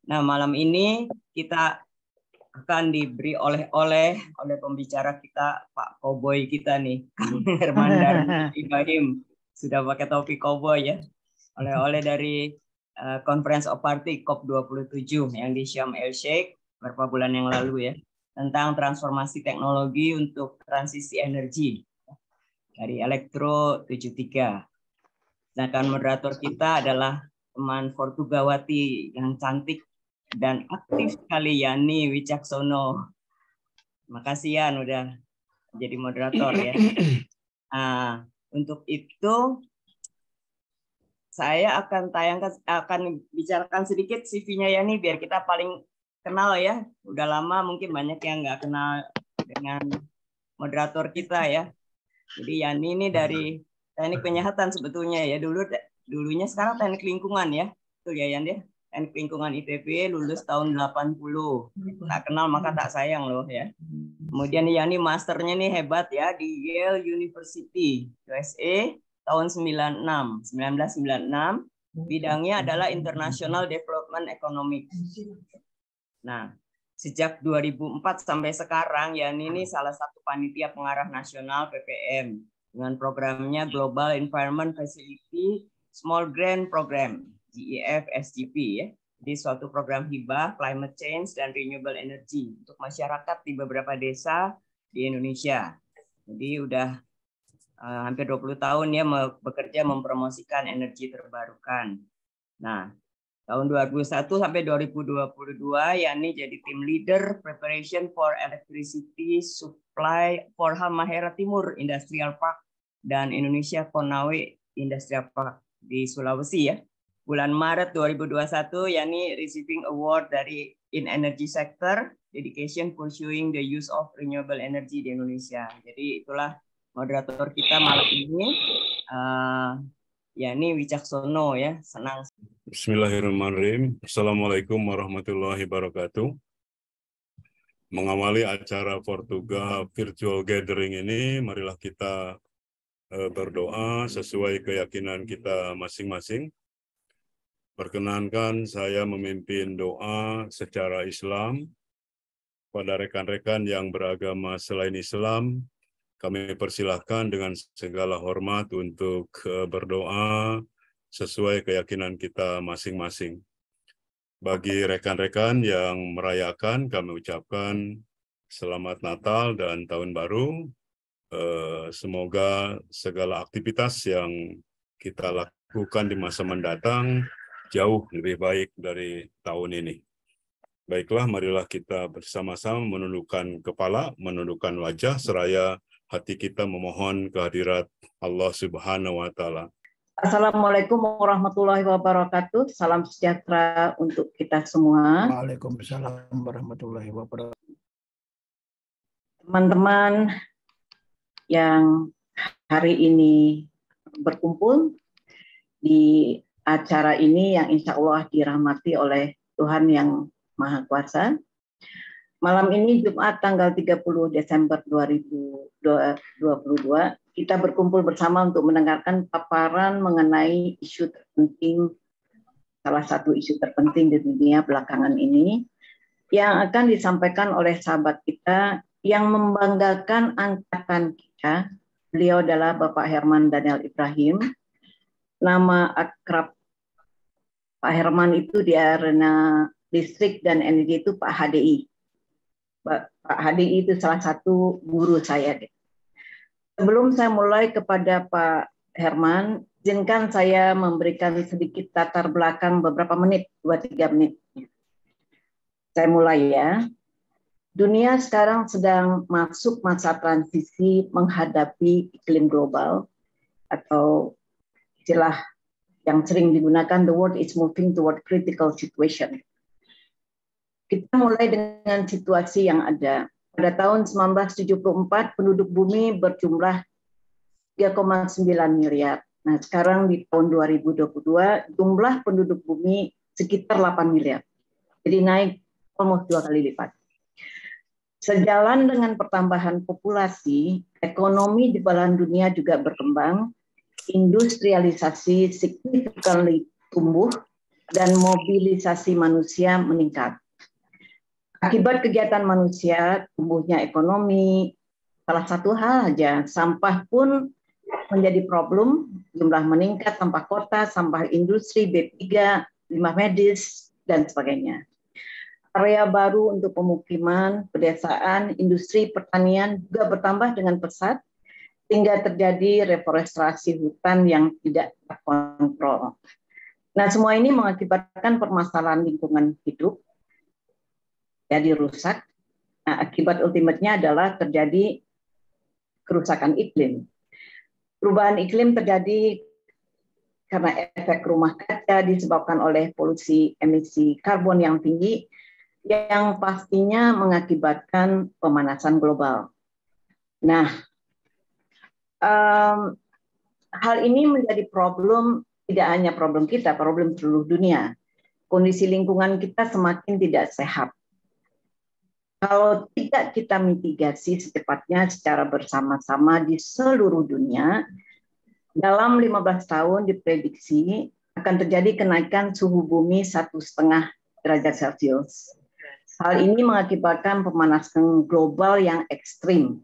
Nah, malam ini kita akan diberi oleh-oleh oleh pembicara kita, Pak Koboi kita nih, Kang Herman Darmi Ibrahim. Sudah pakai topi koboi ya. Oleh-oleh dari Conference of Party COP27 yang di Sharm el Sheikh beberapa bulan yang lalu ya, tentang transformasi teknologi untuk transisi energi dari Elektro 73. Sedangkan moderator kita adalah teman Fortugawati yang cantik dan aktif sekali, Yani Wicaksono. Makasih Yan udah jadi moderator ya. Nah, untuk itu saya akan bicarakan sedikit CV-nya Yani biar kita paling kenal ya. Udah lama mungkin banyak yang nggak kenal dengan moderator kita ya. Jadi Yani ini dari teknik penyehatan sebetulnya ya, dulunya sekarang teknik lingkungan ya. Betul ya Yan ya? Teknik lingkungan ITB, lulus tahun 80. Tak kenal maka tak sayang loh ya. Kemudian Yani masternya nih hebat ya di Yale University USA tahun 1996. Bidangnya adalah International Development Economics. Nah, sejak 2004 sampai sekarang Yani ini salah satu panitia pengarah nasional PPM dengan programnya Global Environment Facility Small Grant Program GEF SGP ya. Jadi suatu program hibah climate change dan renewable energy untuk masyarakat di beberapa desa di Indonesia. Jadi udah hampir 20 tahun ya bekerja mempromosikan energi terbarukan. Nah, tahun 2001 sampai 2022 Yani jadi tim leader preparation for electricity supply for Halmahera Timur Industrial Park dan Indonesia Konawe Industrial Park di Sulawesi ya. Bulan Maret 2021 Yani receiving award dari In Energy Sector Dedication Pursuing the Use of Renewable Energy di Indonesia. Jadi itulah moderator kita malam ini. Yani Wicaksono ya, senang. Bismillahirrahmanirrahim. Assalamualaikum warahmatullahi wabarakatuh. Mengawali acara Portugal Virtual Gathering ini, marilah kita berdoa sesuai keyakinan kita masing-masing. Perkenankan saya memimpin doa secara Islam pada rekan-rekan yang beragama selain Islam. Kami persilahkan dengan segala hormat untuk berdoa sesuai keyakinan kita masing-masing. Bagi rekan-rekan yang merayakan, kami ucapkan Selamat Natal dan Tahun Baru. Semoga segala aktivitas yang kita lakukan di masa mendatang jauh lebih baik dari tahun ini. Baiklah, marilah kita bersama-sama menundukkan kepala, menundukkan wajah, seraya hati kita memohon kehadirat Allah Subhanahu wa Ta'ala. Assalamualaikum warahmatullahi wabarakatuh. Salam sejahtera untuk kita semua. Waalaikumsalam warahmatullahi wabarakatuh. Teman-teman yang hari ini berkumpul di acara ini yang insya Allah dirahmati oleh Tuhan yang Maha Kuasa. Malam ini Jumat tanggal 30 Desember 2022, kita berkumpul bersama untuk mendengarkan paparan mengenai isu terpenting, salah satu isu terpenting di dunia belakangan ini, yang akan disampaikan oleh sahabat kita yang membanggakan angkatan kita. Beliau adalah Bapak Herman Daniel Ibrahim. Nama akrab Pak Herman itu di arena listrik dan energi itu Pak HDI. Pak HDI itu salah satu guru saya. Sebelum saya mulai kepada Pak Herman, izinkan saya memberikan sedikit latar belakang beberapa menit, 2-3 menit. Saya mulai ya. Dunia sekarang sedang masuk masa transisi menghadapi iklim global, atau istilah yang sering digunakan, the world is moving toward critical situation. Kita mulai dengan situasi yang ada. Pada tahun 1974, penduduk bumi berjumlah 3,9 miliar. Nah, sekarang di tahun 2022, jumlah penduduk bumi sekitar 8 miliar. Jadi naik almost 2 kali lipat. Sejalan dengan pertambahan populasi, ekonomi di belahan dunia juga berkembang, industrialisasi signifikan tumbuh, dan mobilisasi manusia meningkat. Akibat kegiatan manusia, tumbuhnya ekonomi, salah satu hal saja, sampah pun menjadi problem, jumlah meningkat, sampah kota, sampah industri, B3, limbah medis, dan sebagainya. Area baru untuk pemukiman, pedesaan, industri, pertanian juga bertambah dengan pesat, sehingga terjadi reforestasi hutan yang tidak terkontrol. Nah, semua ini mengakibatkan permasalahan lingkungan hidup jadi rusak. Nah, akibat ultimatenya adalah terjadi kerusakan iklim. Perubahan iklim terjadi karena efek rumah kaca disebabkan oleh polusi emisi karbon yang tinggi, yang pastinya mengakibatkan pemanasan global. Nah, hal ini menjadi problem, tidak hanya problem kita, problem seluruh dunia. Kondisi lingkungan kita semakin tidak sehat. Kalau tidak kita mitigasi secepatnya secara bersama-sama di seluruh dunia, dalam 15 tahun diprediksi akan terjadi kenaikan suhu bumi 1,5 derajat Celcius. Hal ini mengakibatkan pemanasan global yang ekstrim,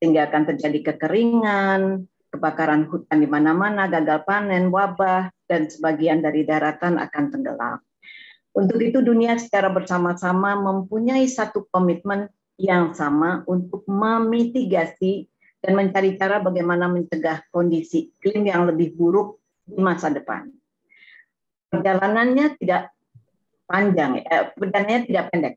sehingga akan terjadi kekeringan, kebakaran hutan di mana-mana, gagal panen, wabah, dan sebagian dari daratan akan tenggelam. Untuk itu dunia secara bersama-sama mempunyai satu komitmen yang sama untuk memitigasi dan mencari cara bagaimana mencegah kondisi iklim yang lebih buruk di masa depan. Perjalanannya tidak panjang, perjalanannya tidak pendek.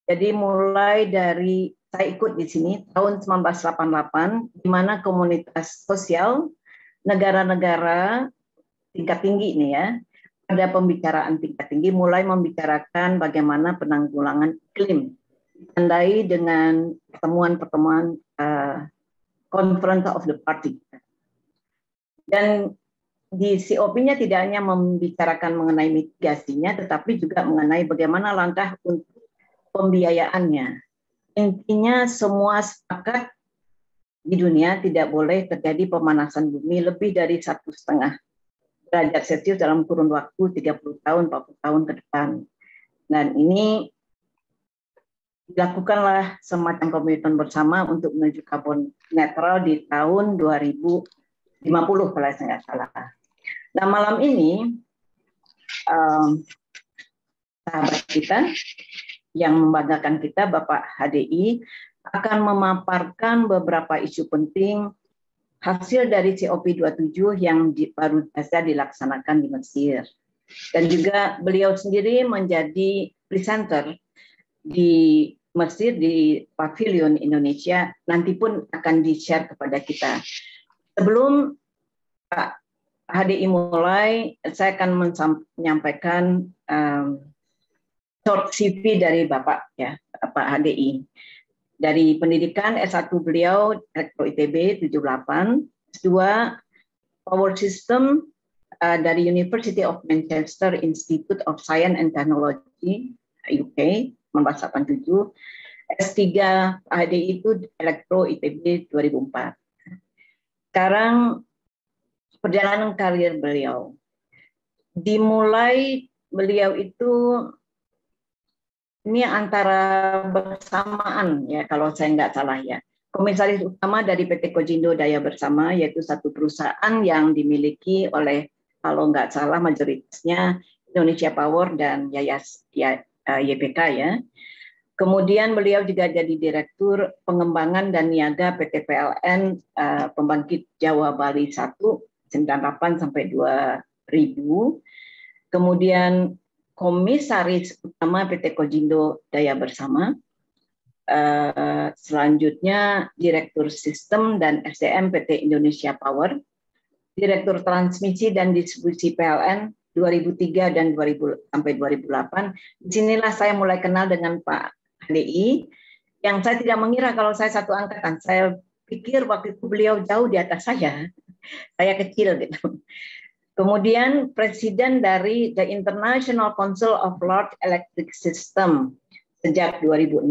Jadi mulai dari saya ikut di sini tahun 1988, di mana komunitas sosial negara-negara tingkat tinggi ini ya, ada pembicaraan tingkat tinggi mulai membicarakan bagaimana penanggulangan iklim, ditandai dengan pertemuan-pertemuan Conference of the Party. Dan di COP-nya tidak hanya membicarakan mengenai mitigasinya, tetapi juga mengenai bagaimana langkah untuk pembiayaannya. Intinya semua sepakat di dunia tidak boleh terjadi pemanasan bumi lebih dari 1,5 derajat Celcius dalam kurun waktu 30 tahun, 40 tahun ke depan. Dan ini dilakukanlah semacam komitmen bersama untuk menuju karbon netral di tahun 2050 kalau saya nggak salah. Nah, malam ini sahabat kita yang membanggakan kita, Bapak HDI, akan memaparkan beberapa isu penting hasil dari COP27 yang baru saja dilaksanakan di Mesir. Dan juga beliau sendiri menjadi presenter di Mesir di Pavilion Indonesia, nanti pun akan di-share kepada kita. Sebelum Pak HDI mulai, saya akan menyampaikan short CV dari Bapak ya, Pak HDI. Dari pendidikan S1 beliau Elektro ITB 78, S2 Power System dari University of Manchester Institute of Science and Technology UK 1987. S3 Pak HDI itu Elektro ITB 2004. Sekarang perjalanan karir beliau. Dimulai beliau itu ini antara bersamaan ya kalau saya nggak salah ya. Komisaris utama dari PT Kojindo Daya Bersama, yaitu satu perusahaan yang dimiliki oleh kalau nggak salah mayoritasnya Indonesia Power dan YPK ya. Kemudian beliau juga jadi Direktur Pengembangan dan Niaga PT PLN Pembangkit Jawa Bali 1 98 sampai 2000. Kemudian Komisaris Utama PT Kojindo Daya Bersama. Selanjutnya Direktur Sistem dan SDM PT Indonesia Power. Direktur Transmisi dan Distribusi PLN 2003 dan 2000 sampai 2008. Disinilah saya mulai kenal dengan Pak HDI, yang saya tidak mengira kalau saya satu angkatan. Saya pikir waktu itu beliau jauh di atas saya. Saya kecil gitu. Kemudian Presiden dari The International Council of Large Electric System sejak 2006.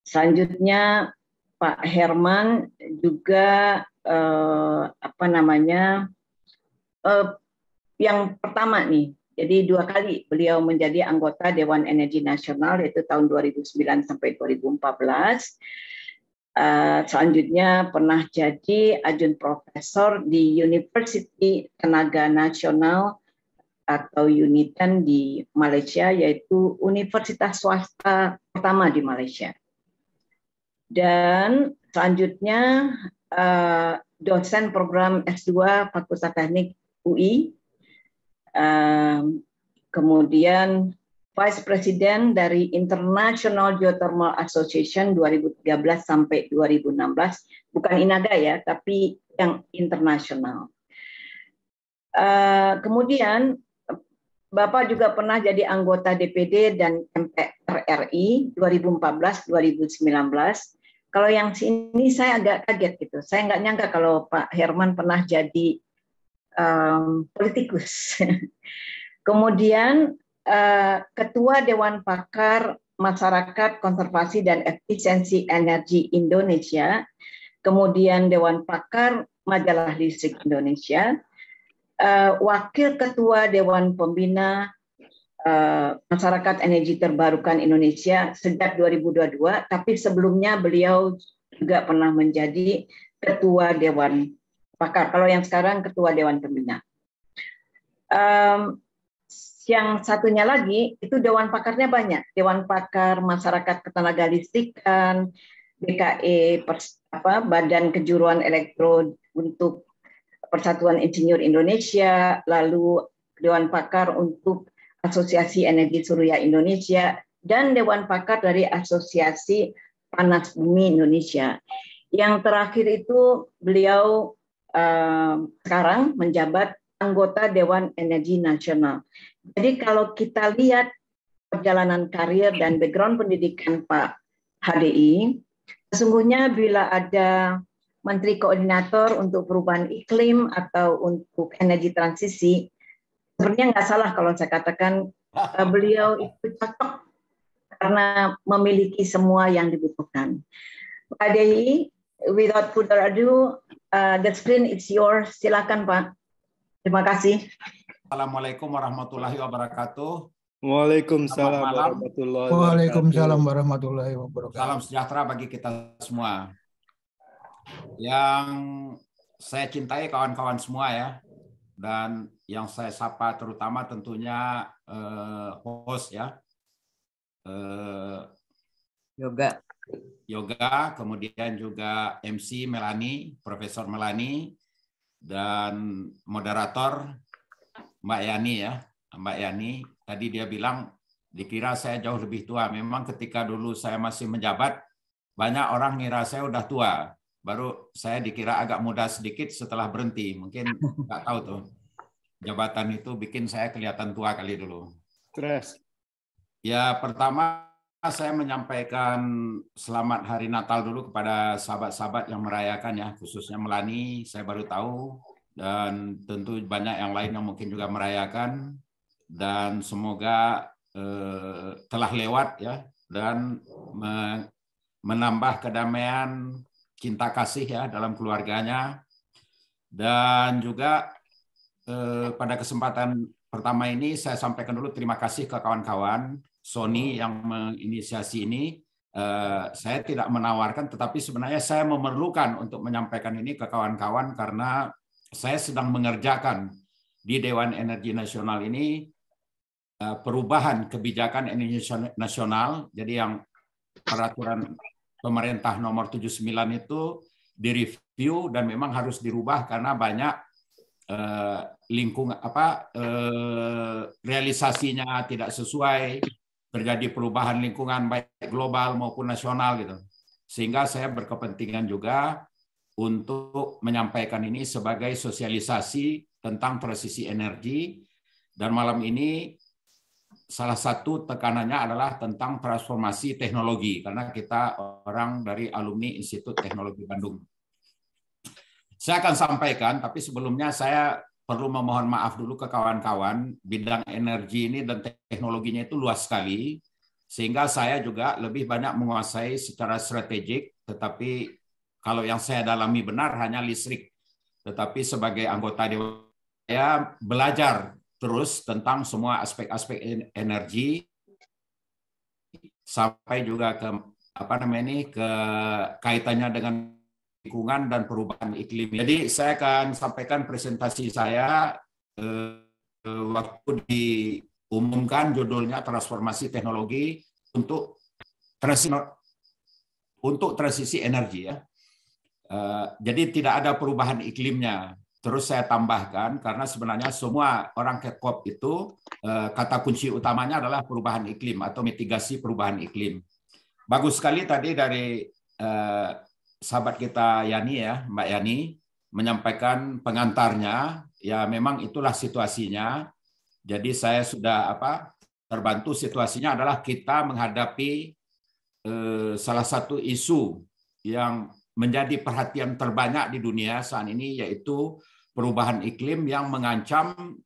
Selanjutnya Pak Herman juga yang pertama nih, jadi 2 kali beliau menjadi anggota Dewan Energi Nasional, yaitu tahun 2009 sampai 2014. Selanjutnya pernah jadi adjunct profesor di University Tenaga Nasional atau UNITEN di Malaysia, yaitu universitas swasta pertama di Malaysia. Dan selanjutnya dosen program S2 Fakultas Teknik UI, kemudian Vice President dari International Geothermal Association 2013 sampai 2016, bukan INAGA ya, tapi yang internasional. Kemudian Bapak juga pernah jadi anggota DPD dan MPR RI 2014-2019. Kalau yang sini saya agak kaget gitu. Saya nggak nyangka kalau Pak Herman pernah jadi politikus. Kemudian Ketua Dewan Pakar Masyarakat Konservasi dan Efisiensi Energi Indonesia, kemudian Dewan Pakar Majalah Listrik Indonesia, Wakil Ketua Dewan Pembina Masyarakat Energi Terbarukan Indonesia sejak 2022, tapi sebelumnya beliau juga pernah menjadi Ketua Dewan Pakar. Kalau yang sekarang Ketua Dewan Pembina. Yang satunya lagi itu Dewan Pakarnya banyak. Dewan Pakar Masyarakat Ketenaga Listrikan, BKE, Badan Kejuruan Elektro untuk Persatuan Insinyur Indonesia, lalu Dewan Pakar untuk Asosiasi Energi Surya Indonesia, dan Dewan Pakar dari Asosiasi Panas Bumi Indonesia. Yang terakhir itu beliau sekarang menjabat anggota Dewan Energi Nasional. Jadi kalau kita lihat perjalanan karir dan background pendidikan Pak HDI, sesungguhnya bila ada Menteri Koordinator untuk Perubahan Iklim atau untuk energi transisi, sebenarnya nggak salah kalau saya katakan beliau itu cocok karena memiliki semua yang dibutuhkan. Pak HDI, without further ado, the screen is yours. Silakan Pak. Terima kasih. Assalamualaikum warahmatullahi wabarakatuh. Waalaikumsalam warahmatullahi wabarakatuh. Waalaikumsalam warahmatullahi wabarakatuh. Salam sejahtera bagi kita semua. Yang saya cintai kawan-kawan semua ya, dan yang saya sapa terutama tentunya host ya, Yoga, kemudian juga MC Melani, Profesor Melani, dan moderator Mbak Yani ya. Mbak Yani tadi dia bilang dikira saya jauh lebih tua. Memang ketika dulu saya masih menjabat, banyak orang ngira saya udah tua. Baru saya dikira agak muda sedikit setelah berhenti. Mungkin nggak tahu tuh. Jabatan itu bikin saya kelihatan tua kali dulu. Stres. Ya, pertama saya menyampaikan selamat hari Natal dulu kepada sahabat-sahabat yang merayakan ya, khususnya Melani, saya baru tahu, dan tentu banyak yang lain yang mungkin juga merayakan, dan semoga telah lewat ya, dan menambah kedamaian, cinta kasih ya dalam keluarganya, dan juga pada kesempatan pertama ini saya sampaikan dulu terima kasih ke kawan-kawan Sony yang menginisiasi ini. Saya tidak menawarkan, tetapi sebenarnya saya memerlukan untuk menyampaikan ini ke kawan-kawan karena saya sedang mengerjakan di Dewan Energi Nasional ini perubahan kebijakan energi nasional. Jadi yang peraturan pemerintah nomor 79 itu direview dan memang harus dirubah karena banyak realisasinya tidak sesuai, terjadi perubahan lingkungan baik global maupun nasional gitu. Sehingga saya berkepentingan juga untuk menyampaikan ini sebagai sosialisasi tentang transisi energi, dan malam ini salah satu tekanannya adalah tentang transformasi teknologi karena kita orang dari alumni Institut Teknologi Bandung. Saya akan sampaikan, tapi sebelumnya saya perlu memohon maaf dulu ke kawan-kawan. Bidang energi ini dan teknologinya itu luas sekali, sehingga saya juga lebih banyak menguasai secara strategik, tetapi kalau yang saya dalami benar hanya listrik. Tetapi sebagai anggota Dewan belajar terus tentang semua aspek-aspek energi sampai juga ke ke kaitannya dengan lingkungan dan perubahan iklim. Jadi saya akan sampaikan presentasi saya waktu diumumkan judulnya transformasi teknologi untuk transisi energi ya. Jadi tidak ada perubahan iklimnya. Terus saya tambahkan karena sebenarnya semua orang ke COP itu kata kunci utamanya adalah perubahan iklim atau mitigasi perubahan iklim. Bagus sekali tadi dari sahabat kita Yani ya, Mbak Yani menyampaikan pengantarnya. Ya memang itulah situasinya. Jadi saya sudah terbantu. Situasinya adalah kita menghadapi salah satu isu yang menjadi perhatian terbanyak di dunia saat ini, yaitu perubahan iklim yang mengancam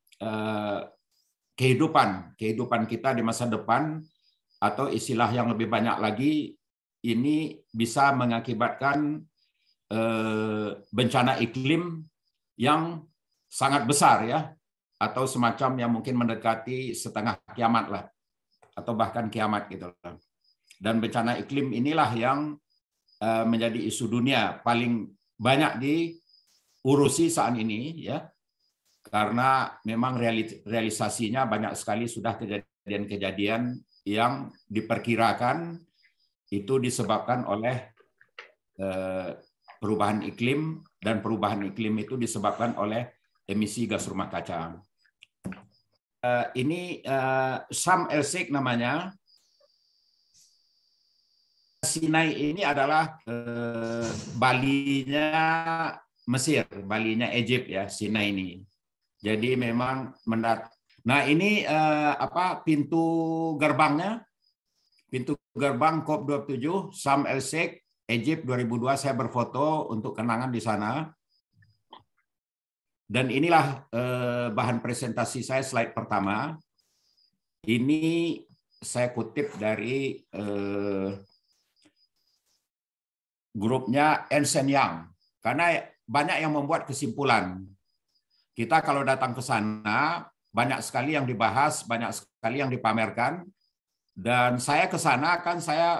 kehidupan kita di masa depan, atau istilah yang lebih banyak lagi, ini bisa mengakibatkan bencana iklim yang sangat besar ya, atau semacam yang mungkin mendekati setengah kiamat lah, atau bahkan kiamat gitu. Dan bencana iklim inilah yang menjadi isu dunia paling banyak diurusi saat ini ya, karena memang realisasinya banyak sekali sudah kejadian-kejadian yang diperkirakan itu disebabkan oleh perubahan iklim, dan perubahan iklim itu disebabkan oleh emisi gas rumah kaca. Ini Sham El-Sheikh namanya. Sinai ini adalah Balinya Mesir, Balinya Egypt ya, Sinai ini. Jadi memang Nah, ini pintu gerbangnya. Pintu gerbang COP27 Sham El-Sheikh, Egypt 2002. Saya berfoto untuk kenangan di sana. Dan inilah bahan presentasi saya, slide pertama. Ini saya kutip dari grupnya Ernst & Young, karena banyak yang membuat kesimpulan. Kita kalau datang ke sana, banyak sekali yang dibahas, banyak sekali yang dipamerkan, dan saya ke sana kan saya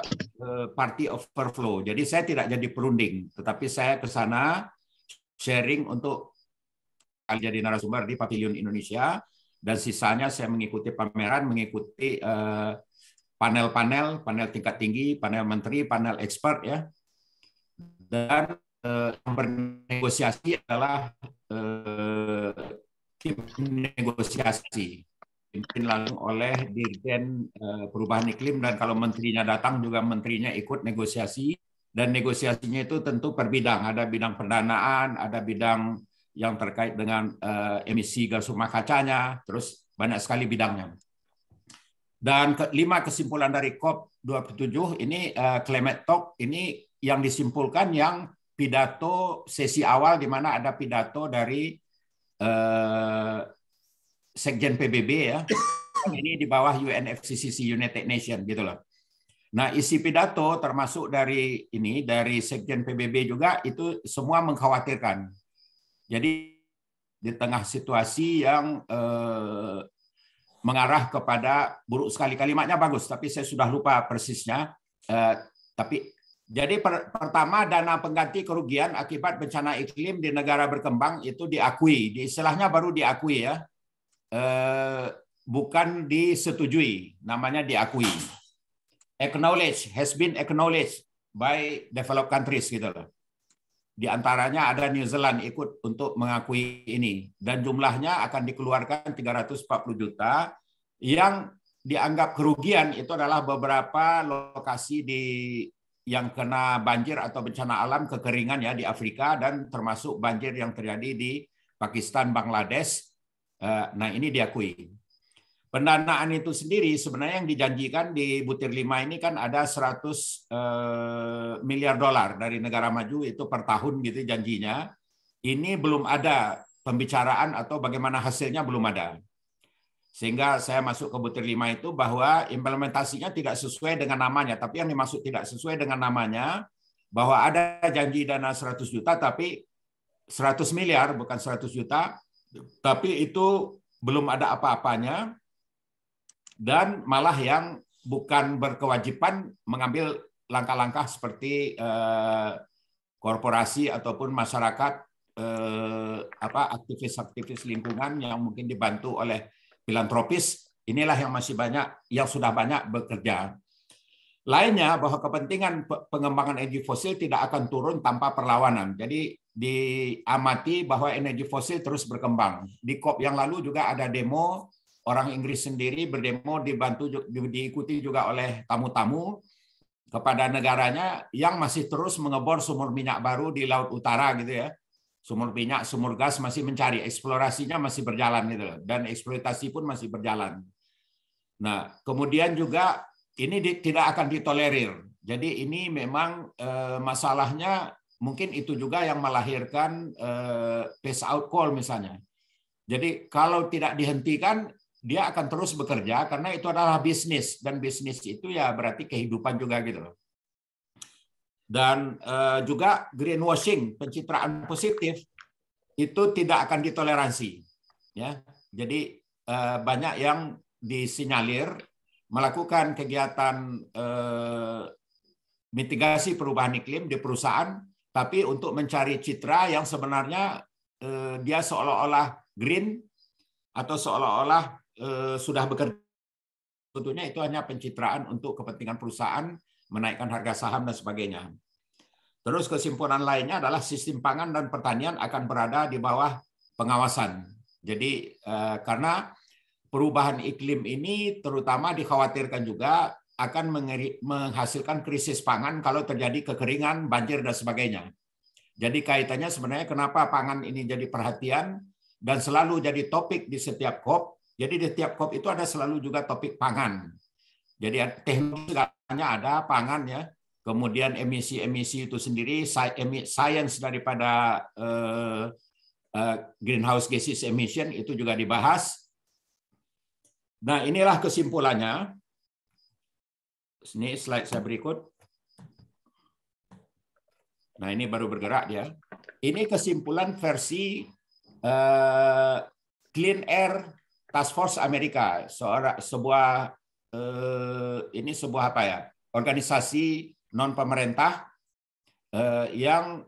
party overflow, jadi saya tidak jadi perunding, tetapi saya ke sana sharing untuk jadi narasumber di Pavilion Indonesia, dan sisanya saya mengikuti pameran, mengikuti panel tingkat tinggi, panel menteri, panel expert ya. Dan yang bernegosiasi adalah tim negosiasi, dipimpin langsung oleh Dirjen Perubahan Iklim, dan kalau menterinya datang juga menterinya ikut negosiasi, dan negosiasinya itu tentu per bidang, ada bidang pendanaan, ada bidang yang terkait dengan emisi gas rumah kacanya, terus banyak sekali bidangnya. Dan 5 kesimpulan dari COP27 ini Climate Talk ini yang disimpulkan yang pidato sesi awal, di mana ada pidato dari Sekjen PBB ya, ini di bawah UNFCCC, United Nations gitu loh. Nah, isi pidato termasuk dari Sekjen PBB juga itu semua mengkhawatirkan. Jadi di tengah situasi yang mengarah kepada buruk sekali, kalimatnya bagus tapi saya sudah lupa persisnya. Jadi pertama, dana pengganti kerugian akibat bencana iklim di negara berkembang itu diakui, istilahnya baru diakui ya, bukan disetujui, namanya diakui. Acknowledge, has been acknowledged by developed countries gitu loh. Di antaranya ada New Zealand ikut untuk mengakui ini, dan jumlahnya akan dikeluarkan 340 juta yang dianggap kerugian itu adalah beberapa lokasi yang kena banjir atau bencana alam kekeringan ya di Afrika, dan termasuk banjir yang terjadi di Pakistan, Bangladesh. Nah, ini diakui. Pendanaan itu sendiri sebenarnya yang dijanjikan di butir 5 ini kan ada 100 miliar dolar dari negara maju itu per tahun gitu janjinya. Ini belum ada pembicaraan atau bagaimana hasilnya belum ada. Sehingga saya masuk ke butir 5 itu bahwa implementasinya tidak sesuai dengan namanya. Tapi yang dimaksud tidak sesuai dengan namanya, bahwa ada janji dana 100 juta, tapi 100 miliar bukan 100 juta, Tapi itu belum ada apa-apanya, dan malah yang bukan berkewajiban mengambil langkah-langkah seperti korporasi ataupun masyarakat, aktivis-aktivis lingkungan yang mungkin dibantu oleh filantropis. Inilah yang masih banyak, yang sudah banyak bekerja. Lainnya, bahwa kepentingan pengembangan energi fosil tidak akan turun tanpa perlawanan. Jadi diamati bahwa energi fosil terus berkembang. Di COP yang lalu juga ada demo, orang Inggris sendiri berdemo, diikuti juga oleh tamu-tamu kepada negaranya yang masih terus mengebor sumur minyak baru di Laut Utara gitu ya. Sumur minyak, sumur gas masih mencari, eksplorasinya masih berjalan gitu, dan eksploitasi pun masih berjalan. Nah, kemudian juga ini tidak akan ditolerir. Jadi ini memang masalahnya mungkin itu juga yang melahirkan phase out coal misalnya. Jadi kalau tidak dihentikan, dia akan terus bekerja karena itu adalah bisnis, dan bisnis itu ya berarti kehidupan juga gitu loh. Dan juga greenwashing, pencitraan positif itu tidak akan ditoleransi. Ya, jadi banyak yang disinyalir melakukan kegiatan mitigasi perubahan iklim di perusahaan, tapi untuk mencari citra yang sebenarnya dia seolah-olah green atau seolah-olah sudah bekerja. Tentunya itu hanya pencitraan untuk kepentingan perusahaan, menaikkan harga saham dan sebagainya. Terus kesimpulan lainnya adalah sistem pangan dan pertanian akan berada di bawah pengawasan. Jadi karena perubahan iklim ini terutama dikhawatirkan juga akan menghasilkan krisis pangan kalau terjadi kekeringan, banjir dan sebagainya. Jadi kaitannya sebenarnya kenapa pangan ini jadi perhatian dan selalu jadi topik di setiap COP. Jadi di setiap COP itu ada selalu juga topik pangan. Jadi teknologi ada pangan ya. Kemudian emisi-emisi itu sendiri, sains daripada greenhouse gases emission itu juga dibahas. Nah, inilah kesimpulannya. Ini slide saya berikut. Nah, ini baru bergerak dia. Ini kesimpulan versi Clean Air Task Force Amerika. Sebuah apa ya? Organisasi non pemerintah yang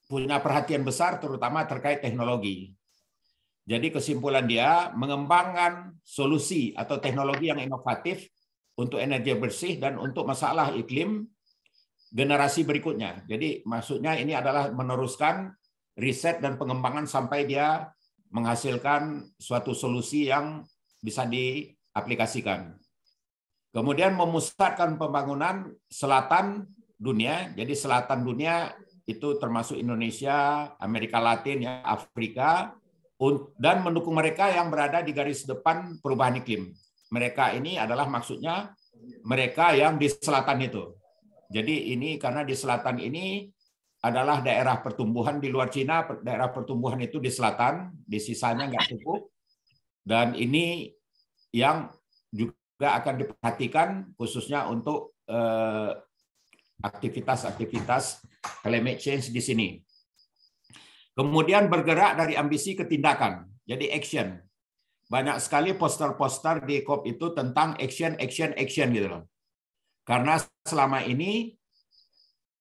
punya perhatian besar terutama terkait teknologi. Jadi kesimpulan dia mengembangkan solusi atau teknologi yang inovatif untuk energi bersih dan untuk masalah iklim generasi berikutnya. Jadi maksudnya ini adalah meneruskan riset dan pengembangan sampai dia menghasilkan suatu solusi yang bisa diaplikasikan. Kemudian memusatkan pembangunan selatan dunia. Jadi selatan dunia itu termasuk Indonesia, Amerika Latin, ya, Afrika, dan mendukung mereka yang berada di garis depan perubahan iklim. Mereka ini adalah maksudnya mereka yang di selatan itu. Jadi ini karena di selatan ini adalah daerah pertumbuhan di luar Cina, daerah pertumbuhan itu di selatan, di sisanya nggak cukup. Dan ini yang juga akan diperhatikan khususnya untuk aktivitas-aktivitas climate change di sini. Kemudian bergerak dari ambisi ke tindakan, jadi action. Banyak sekali poster-poster di COP itu tentang action gitu loh. Karena selama ini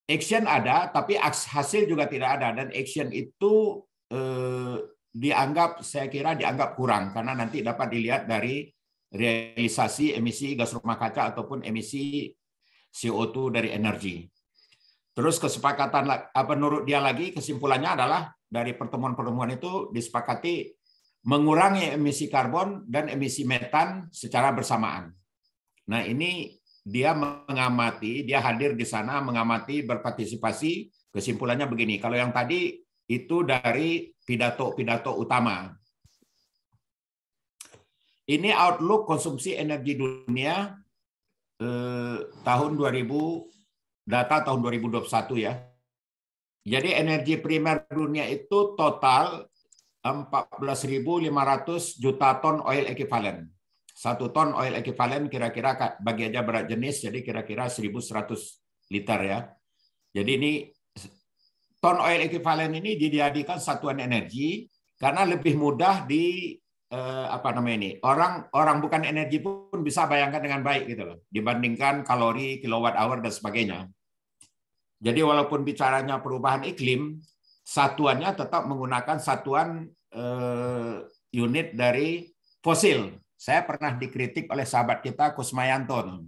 action ada, tapi hasil juga tidak ada. Dan action itu saya kira dianggap kurang, karena nanti dapat dilihat dari realisasi emisi gas rumah kaca ataupun emisi CO2 dari energi. Terus kesepakatan menurut dia lagi kesimpulannya adalah dari pertemuan-pertemuan itu disepakati mengurangi emisi karbon dan emisi metan secara bersamaan. Nah, ini dia mengamati, dia hadir di sana mengamati, berpartisipasi. Kesimpulannya begini, kalau yang tadi itu dari pidato-pidato utama. Ini outlook konsumsi energi dunia tahun 2000, data tahun 2021 ya. Jadi energi primer dunia itu total 14.500 juta ton oil equivalent. 1 ton oil equivalent kira-kira bagi aja berat jenis, jadi kira-kira 1.100 liter ya. Jadi ini ton oil equivalent ini dijadikan satuan energi Karena lebih mudah apa namanya ini, orang bukan energi pun bisa bayangkan dengan baik gitu loh, dibandingkan kalori, kilowatt hour dan sebagainya. Jadi walaupun bicaranya perubahan iklim, satuannya tetap menggunakan satuan unit dari fosil. Saya pernah dikritik oleh sahabat kita Kusmayanto.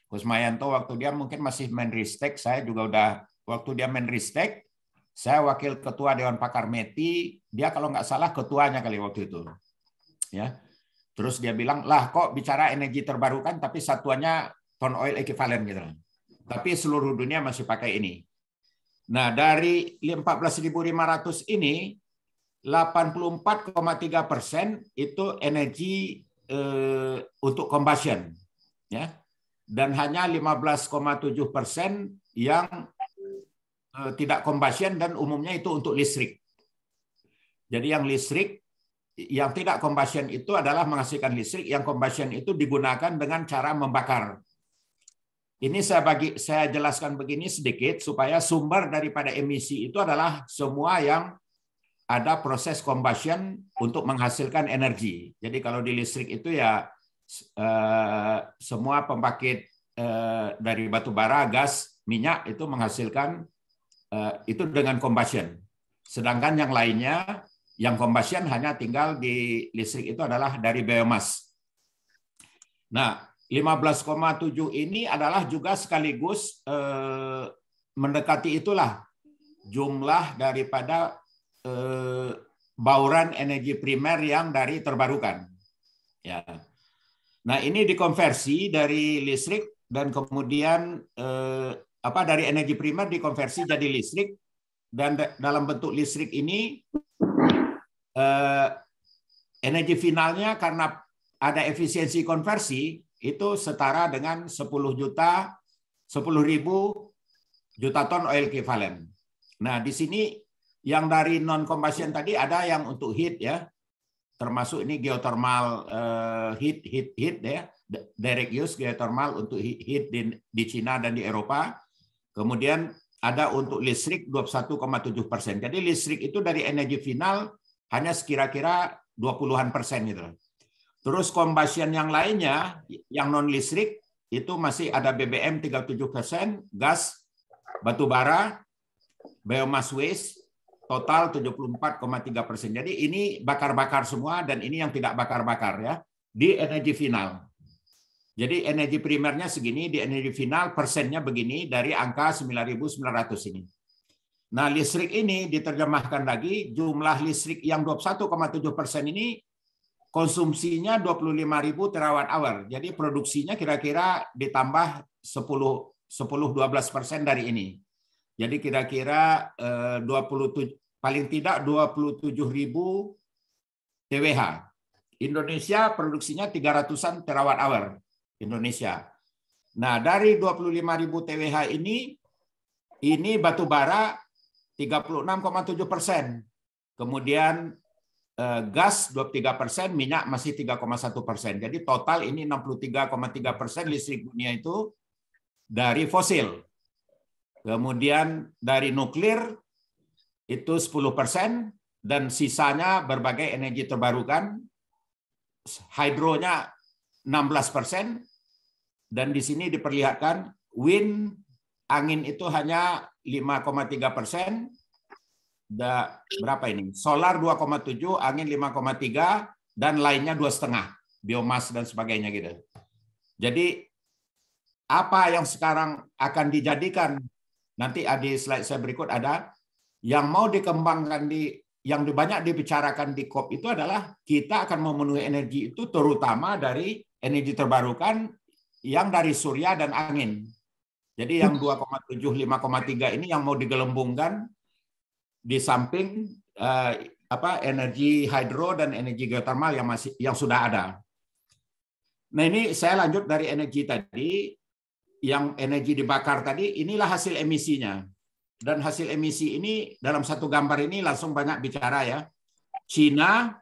Kusmayanto waktu dia mungkin masih Menristek, saya juga udah waktu dia Menristek, saya wakil ketua Dewan Pakar METI, dia kalau nggak salah ketuanya kali waktu itu. Ya. Terus dia bilang, lah kok bicara energi terbarukan tapi satuannya ton oil equivalent gitu. Tapi seluruh dunia masih pakai ini. Nah, dari 14.500 ini 84,3% itu energi untuk combustion, ya. Dan hanya 15,7% yang tidak combustion dan umumnya itu untuk listrik. Jadi yang listrik, yang tidak combustion itu adalah menghasilkan listrik, yang combustion itu digunakan dengan cara membakar. Ini saya jelaskan begini sedikit supaya sumber daripada emisi itu adalah semua yang ada proses combustion untuk menghasilkan energi. Jadi kalau di listrik itu ya semua pembangkit dari batu bara, gas, minyak itu menghasilkan itu dengan combustion. Sedangkan yang lainnya, yang combustion hanya tinggal di listrik itu adalah dari biomas. Nah, 15,7 ini adalah juga sekaligus mendekati itulah jumlah daripada bauran energi primer yang dari terbarukan. Ya. Nah, ini dikonversi dari listrik dan kemudian dari energi primer dikonversi jadi listrik, dan dalam bentuk listrik ini energi finalnya karena ada efisiensi konversi itu setara dengan 10.000 juta ton oil equivalent. Nah, di sini yang dari non combustion tadi ada yang untuk heat ya, termasuk ini geothermal heat ya, direct use geothermal untuk heat di Cina dan di Eropa. Kemudian ada untuk listrik 21,7%. Jadi listrik itu dari energi final hanya sekira-kira 20-an% gitu. Terus combustion yang lainnya, yang non listrik itu masih ada BBM 37%, gas, batu bara, biomass waste, total 74,3%. Jadi ini bakar-bakar semua dan ini yang tidak bakar-bakar ya di energi final. Jadi energi primernya segini, di energi final persennya begini dari angka 9.900 ini. Nah, listrik ini diterjemahkan lagi, jumlah listrik yang 21,7% ini konsumsinya 25.000 terawatt hour. Jadi produksinya kira-kira ditambah 10-12% dari ini. Jadi kira-kira paling tidak 27.000 TWh. Indonesia produksinya 300-an terawatt hour. Indonesia. Nah, dari 25.000 TWh ini batu bara 36,7%. Kemudian gas 23%, minyak masih 3,1%. Jadi total ini 63,3% listrik dunia itu dari fosil. Kemudian dari nuklir itu 10% dan sisanya berbagai energi terbarukan. Hidronya 16%. Dan di sini diperlihatkan wind, angin itu hanya 5,3%. Berapa ini? Solar 2,7, angin 5,3, dan lainnya 2,5, biomas dan sebagainya gitu. Jadi apa yang sekarang akan dijadikan, nanti di slide saya berikut ada, yang mau dikembangkan yang banyak dibicarakan di COP itu adalah kita akan memenuhi energi itu terutama dari energi terbarukan yang dari surya dan angin. Jadi yang 2,7, 5,3 ini yang mau digelembungkan di samping energi hidro dan energi geothermal yang sudah ada. Nah, ini saya lanjut dari energi tadi, yang energi dibakar tadi, inilah hasil emisinya. Dan hasil emisi ini dalam satu gambar ini langsung banyak bicara ya. Cina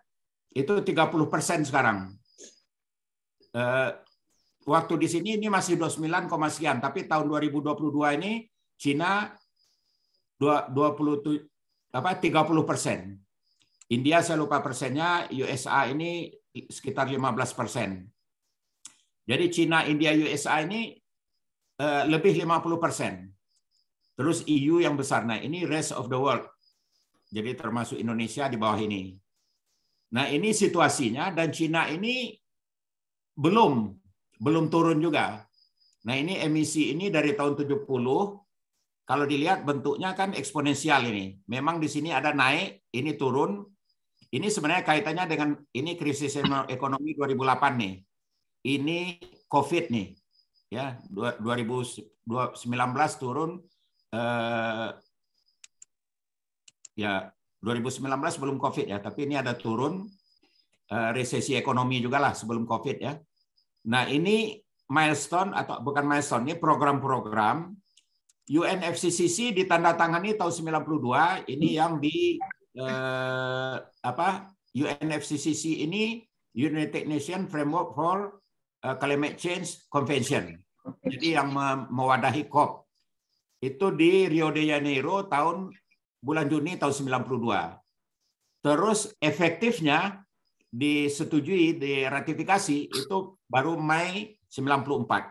itu 30% sekarang. Waktu di sini ini masih 29, sekian, tapi tahun 2022 ini Cina 30%. India saya lupa persennya, USA ini sekitar 15%. Jadi Cina, India, USA ini lebih 50%. Terus EU yang besar. Nah, ini rest of the world. Jadi termasuk Indonesia di bawah ini. Nah, ini situasinya, dan Cina ini belum turun juga. Nah, ini emisi ini dari tahun 70, kalau dilihat bentuknya kan eksponensial ini. Memang di sini ada naik, ini turun. Ini sebenarnya kaitannya dengan ini krisis ekonomi 2008 nih. Ini COVID nih. Ya, 2019 turun, ya 2019 belum COVID ya, tapi ini ada turun, resesi ekonomi juga lah sebelum COVID ya. Nah, ini milestone atau bukan milestone, ini program-program UNFCCC ditandatangani tahun 92. Ini yang di UNFCCC ini United Nations Framework for Climate Change Convention. Jadi yang mewadahi COP itu di Rio de Janeiro bulan Juni tahun 92. Terus efektifnya disetujui, diratifikasi itu baru Mei 94.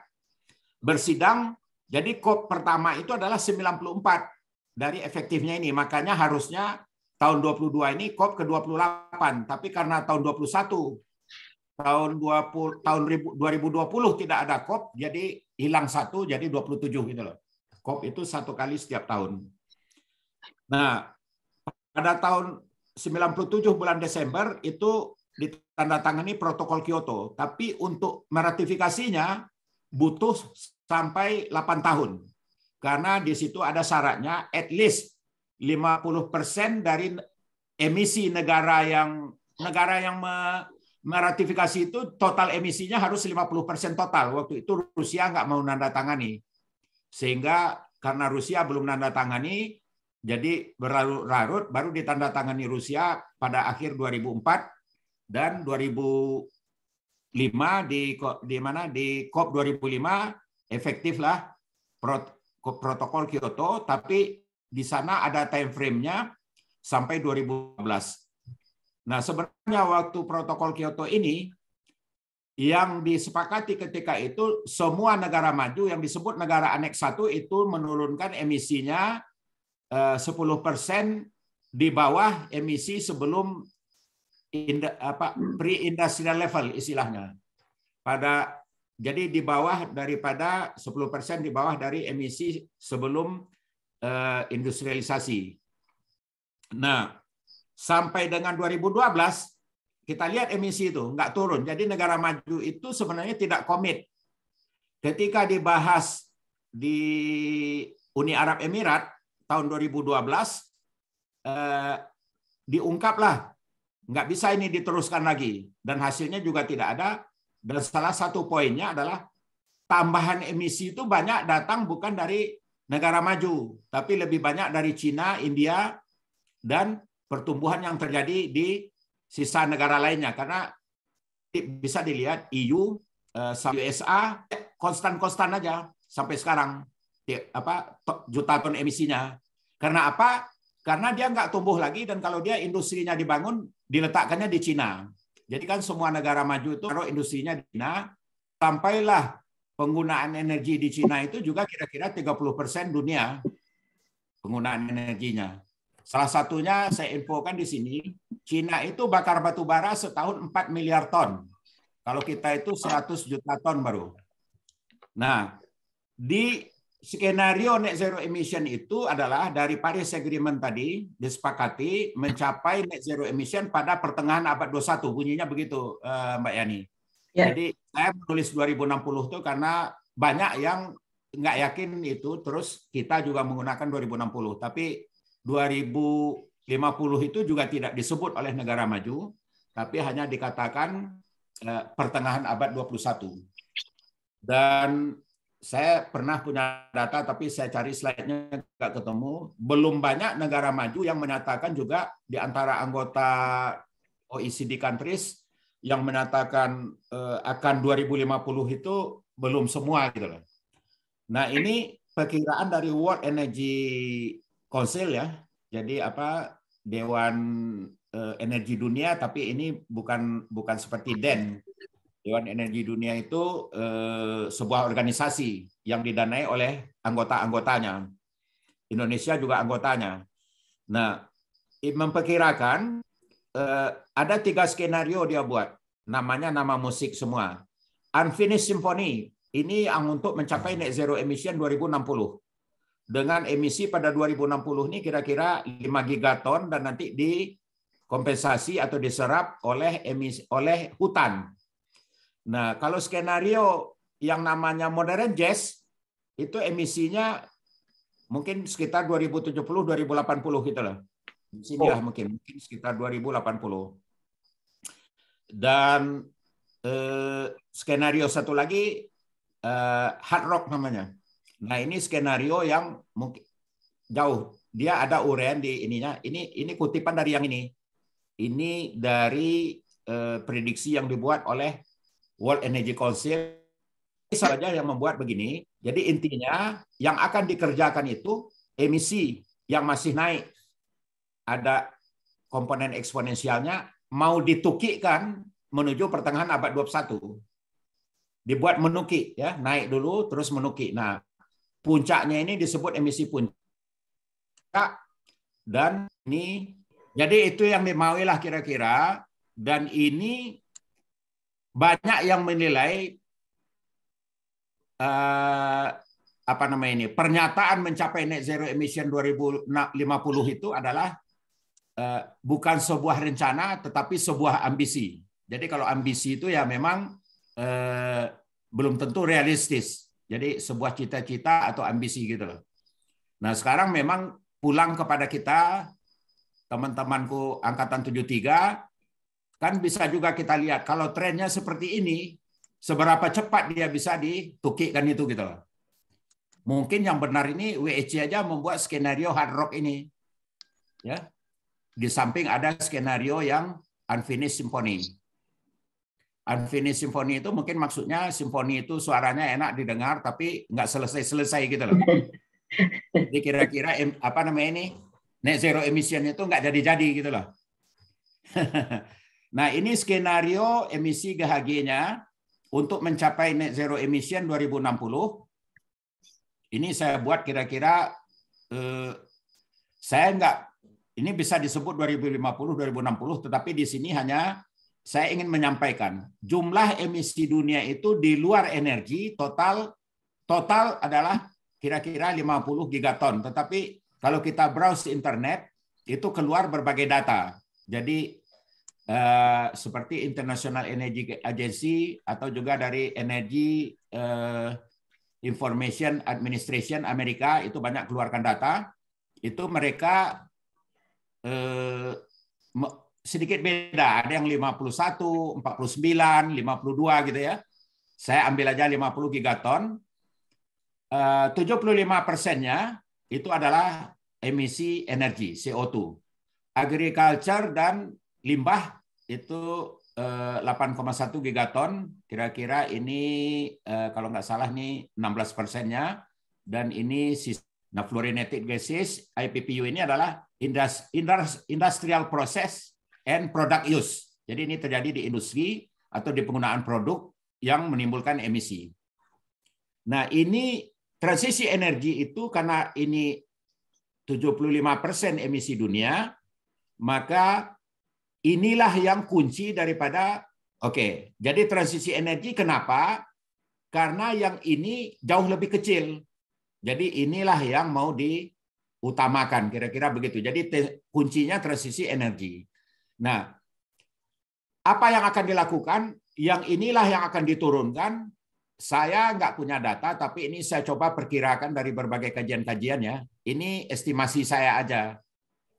Bersidang, jadi COP pertama itu adalah 94 dari efektifnya ini. Makanya harusnya tahun 22 ini COP ke-28, tapi karena tahun 21 tahun 2020 tidak ada COP, jadi hilang satu, jadi 27 gitu loh. COP itu satu kali setiap tahun. Nah, pada tahun 97 bulan Desember itu ditandatangani protokol Kyoto, tapi untuk meratifikasinya butuh sampai 8 tahun. Karena di situ ada syaratnya at least 50% dari emisi negara yang meratifikasi itu total emisinya harus 50% total. Waktu itu Rusia nggak mau nandatangani. Sehingga karena Rusia belum nandatangani, jadi berlarut-larut baru ditandatangani Rusia pada akhir 2004 dan 2005 di COP 2005 efektiflah protokol Kyoto, tapi di sana ada time frame-nya sampai 2015. Nah, sebenarnya waktu protokol Kyoto ini yang disepakati ketika itu semua negara maju yang disebut negara aneks 1 itu menurunkan emisinya 10% di bawah emisi sebelum pre-industrial level istilahnya. Jadi di bawah daripada 10% di bawah dari emisi sebelum industrialisasi. Nah, sampai dengan 2012 kita lihat emisi itu nggak turun. Jadi negara maju itu sebenarnya tidak komit. Ketika dibahas di Uni Arab Emirat tahun 2012, diungkaplah nggak bisa ini diteruskan lagi, dan hasilnya juga tidak ada. Dan salah satu poinnya adalah tambahan emisi itu banyak datang bukan dari negara maju, tapi lebih banyak dari Cina, India, dan pertumbuhan yang terjadi di sisa negara lainnya. Karena bisa dilihat EU, USA konstan-konstan aja sampai sekarang juta ton emisinya. Karena apa? Karena dia nggak tumbuh lagi, dan kalau dia industrinya dibangun diletakkannya di Cina. Jadi kan semua negara maju itu taruh industrinya di Cina, sampailah penggunaan energi di Cina itu juga kira-kira 30% dunia penggunaan energinya. Salah satunya saya infokan di sini, Cina itu bakar batu bara setahun 4 miliar ton. Kalau kita itu 100 juta ton baru. Nah, di skenario net zero emission itu adalah dari Paris Agreement tadi disepakati mencapai net zero emission pada pertengahan abad 21. Bunyinya begitu, Mbak Yani. Ya. Jadi saya menulis 2060 itu karena banyak yang nggak yakin itu, terus kita juga menggunakan 2060. Tapi 2050 itu juga tidak disebut oleh negara maju, tapi hanya dikatakan pertengahan abad 21. Dan saya pernah punya data, tapi saya cari slide-nya nggak ketemu. Belum banyak negara maju yang menyatakan juga di antara anggota OECD countries yang menyatakan akan 2050 itu belum semua gitu loh. Nah, ini perkiraan dari World Energy Council ya. Jadi Dewan Energi Dunia, tapi ini bukan seperti DEN. Dewan Energi Dunia itu sebuah organisasi yang didanai oleh anggota-anggotanya. Indonesia juga anggotanya. Nah, memperkirakan ada 3 skenario dia buat. Namanya nama musik semua. Unfinished Symphony, ini yang untuk mencapai net zero emission 2060. Dengan emisi pada 2060 ini kira-kira 5 gigaton dan nanti dikompensasi atau diserap oleh hutan. Nah, kalau skenario yang namanya modern jazz itu emisinya mungkin sekitar 2070-2080 gitu loh. Sini lah mungkin sekitar 2080. Dan skenario satu lagi hard rock namanya. Nah, ini skenario yang mungkin jauh. Dia ada uraian di ininya. Ini kutipan dari yang ini. Ini dari prediksi yang dibuat oleh World Energy Council saja yang membuat begini. Jadi intinya yang akan dikerjakan itu emisi yang masih naik. Ada komponen eksponensialnya mau ditukikkan menuju pertengahan abad 21. Dibuat menukik ya, naik dulu terus menukik. Nah, puncaknya ini disebut emisi puncak dan ini jadi itu yang dimauilah kira-kira, dan ini banyak yang menilai pernyataan mencapai net zero emission 2050 itu adalah bukan sebuah rencana tetapi sebuah ambisi. Jadi kalau ambisi itu ya memang belum tentu realistis. Jadi sebuah cita-cita atau ambisi gitu loh. Nah, sekarang memang pulang kepada kita, teman-temanku angkatan 73, kan bisa juga kita lihat kalau trennya seperti ini, seberapa cepat dia bisa ditukikkan itu gitu loh. Mungkin yang benar ini WEC aja membuat skenario hard rock ini. Ya. Di samping ada skenario yang Unfinished Symphony. Unfinished Symphony itu mungkin maksudnya simfoni itu suaranya enak didengar tapi nggak selesai-selesai gitu loh. Jadi kira-kira net zero emission itu nggak jadi-jadi gitu loh. Nah, ini skenario emisi GHG-nya untuk mencapai net zero emission 2060. Ini saya buat kira-kira ini bisa disebut 2050-2060, tetapi di sini hanya saya ingin menyampaikan jumlah emisi dunia itu di luar energi total adalah kira-kira 50 gigaton. Tetapi kalau kita browse internet itu keluar berbagai data. Jadi seperti International Energy Agency atau juga dari Energy Information Administration Amerika itu banyak keluarkan data. Itu mereka sedikit beda, ada yang 51, 49, 52 gitu ya. Saya ambil aja 50 gigaton. 75%-nya itu adalah emisi energi CO2. Agriculture dan limbah itu 8,1 gigaton. Kira-kira ini kalau nggak salah nih 16%-nya. Dan ini fluorinated gases, IPPU ini adalah industrial process and product use. Jadi ini terjadi di industri atau di penggunaan produk yang menimbulkan emisi. Nah, ini transisi energi itu karena ini 75% emisi dunia, maka inilah yang kunci daripada jadi transisi energi kenapa? Karena yang ini jauh lebih kecil. Jadi inilah yang mau diutamakan, kira-kira begitu. Jadi kuncinya transisi energi. Nah, apa yang akan dilakukan? Yang inilah yang akan diturunkan. Saya nggak punya data, tapi ini saya coba perkirakan dari berbagai kajian-kajian ya. Ini estimasi saya aja.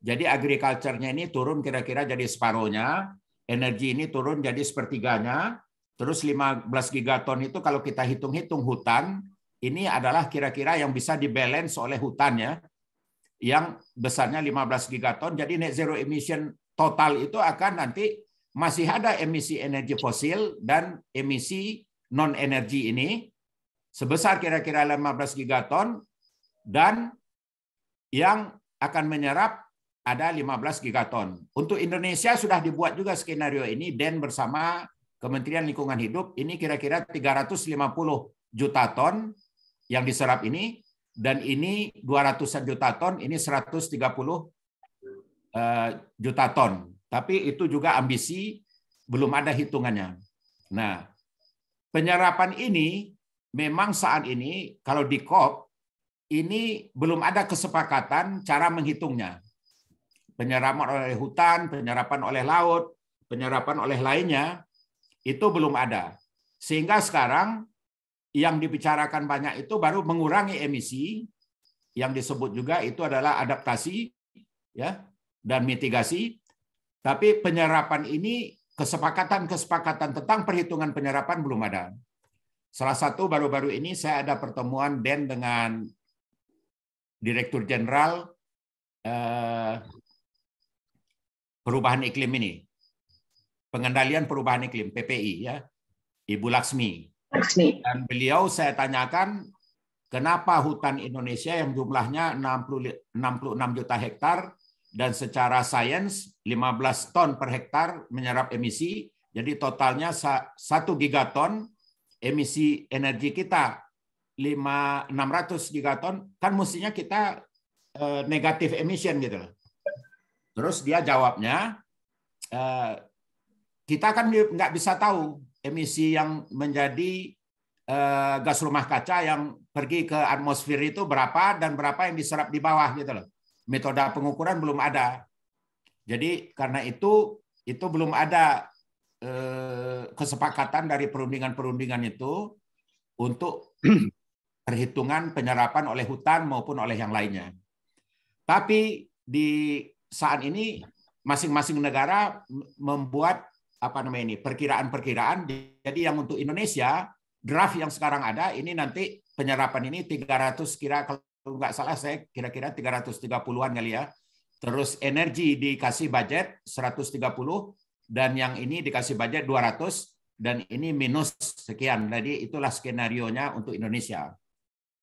Jadi agriculture-nya ini turun kira-kira jadi separuhnya, energi ini turun jadi sepertiganya, terus 15 gigaton itu kalau kita hitung-hitung hutan, ini adalah kira-kira yang bisa dibalance oleh hutan ya, yang besarnya 15 gigaton, jadi net zero emission total itu akan nanti masih ada emisi energi fosil dan emisi non-energi ini sebesar kira-kira 15 gigaton, dan yang akan menyerap ada 15 gigaton. Untuk Indonesia sudah dibuat juga skenario ini, DEN bersama Kementerian Lingkungan Hidup, ini kira-kira 350 juta ton yang diserap ini, dan ini 200-an juta ton, ini 130 juta ton. Tapi itu juga ambisi, belum ada hitungannya. Nah, penyerapan ini memang saat ini kalau di COP ini belum ada kesepakatan cara menghitungnya. Penyerapan oleh hutan, penyerapan oleh laut, penyerapan oleh lainnya itu belum ada. Sehingga sekarang yang dibicarakan banyak itu baru mengurangi emisi, yang disebut juga itu adalah adaptasi ya dan mitigasi. Tapi penyerapan ini kesepakatan tentang perhitungan penyerapan belum ada. Salah satu baru-baru ini saya ada pertemuan DEN dengan Direktur Jenderal Perubahan Iklim ini, Pengendalian Perubahan Iklim (PPI) ya, Ibu Laksmi. Dan beliau saya tanyakan kenapa hutan Indonesia yang jumlahnya 66 juta hektar dan secara sains 15 ton per hektar menyerap emisi, jadi totalnya 1 gigaton emisi energi kita 600 gigaton, kan mestinya kita negatif emission gitu loh. Terus dia jawabnya, kita kan nggak bisa tahu emisi yang menjadi gas rumah kaca yang pergi ke atmosfer itu berapa dan berapa yang diserap di bawah gitu loh. Metode pengukuran belum ada. Jadi karena itu belum ada kesepakatan dari perundingan-perundingan itu untuk perhitungan penyerapan oleh hutan maupun oleh yang lainnya. Tapi di saat ini masing-masing negara membuat perkiraan-perkiraan. Jadi yang untuk Indonesia draft yang sekarang ada ini nanti penyerapan ini 300 kalau nggak salah saya kira-kira 330-an kali ya. Terus energi dikasih budget 130 dan yang ini dikasih budget 200 dan ini minus sekian. Jadi itulah skenarionya untuk Indonesia.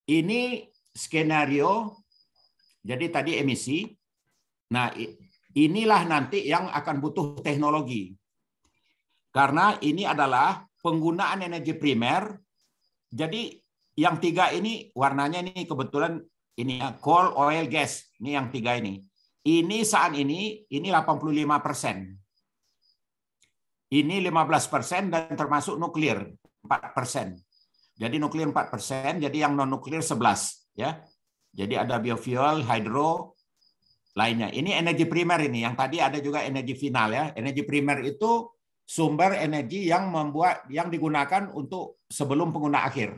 Ini skenario jadi tadi emisi. Nah, inilah nanti yang akan butuh teknologi. Karena ini adalah penggunaan energi primer. Jadi yang 3 ini warnanya ini kebetulan ini ya, coal, oil, gas. Ini yang 3 ini. Ini saat ini 85%. Ini 15% dan termasuk nuklir 4%. Jadi nuklir 4%, jadi yang non nuklir 11 ya. Jadi ada biofuel, hydro, lainnya. Ini energi primer ini. Yang tadi ada juga energi final ya. Energi primer itu sumber energi yang digunakan untuk sebelum pengguna akhir.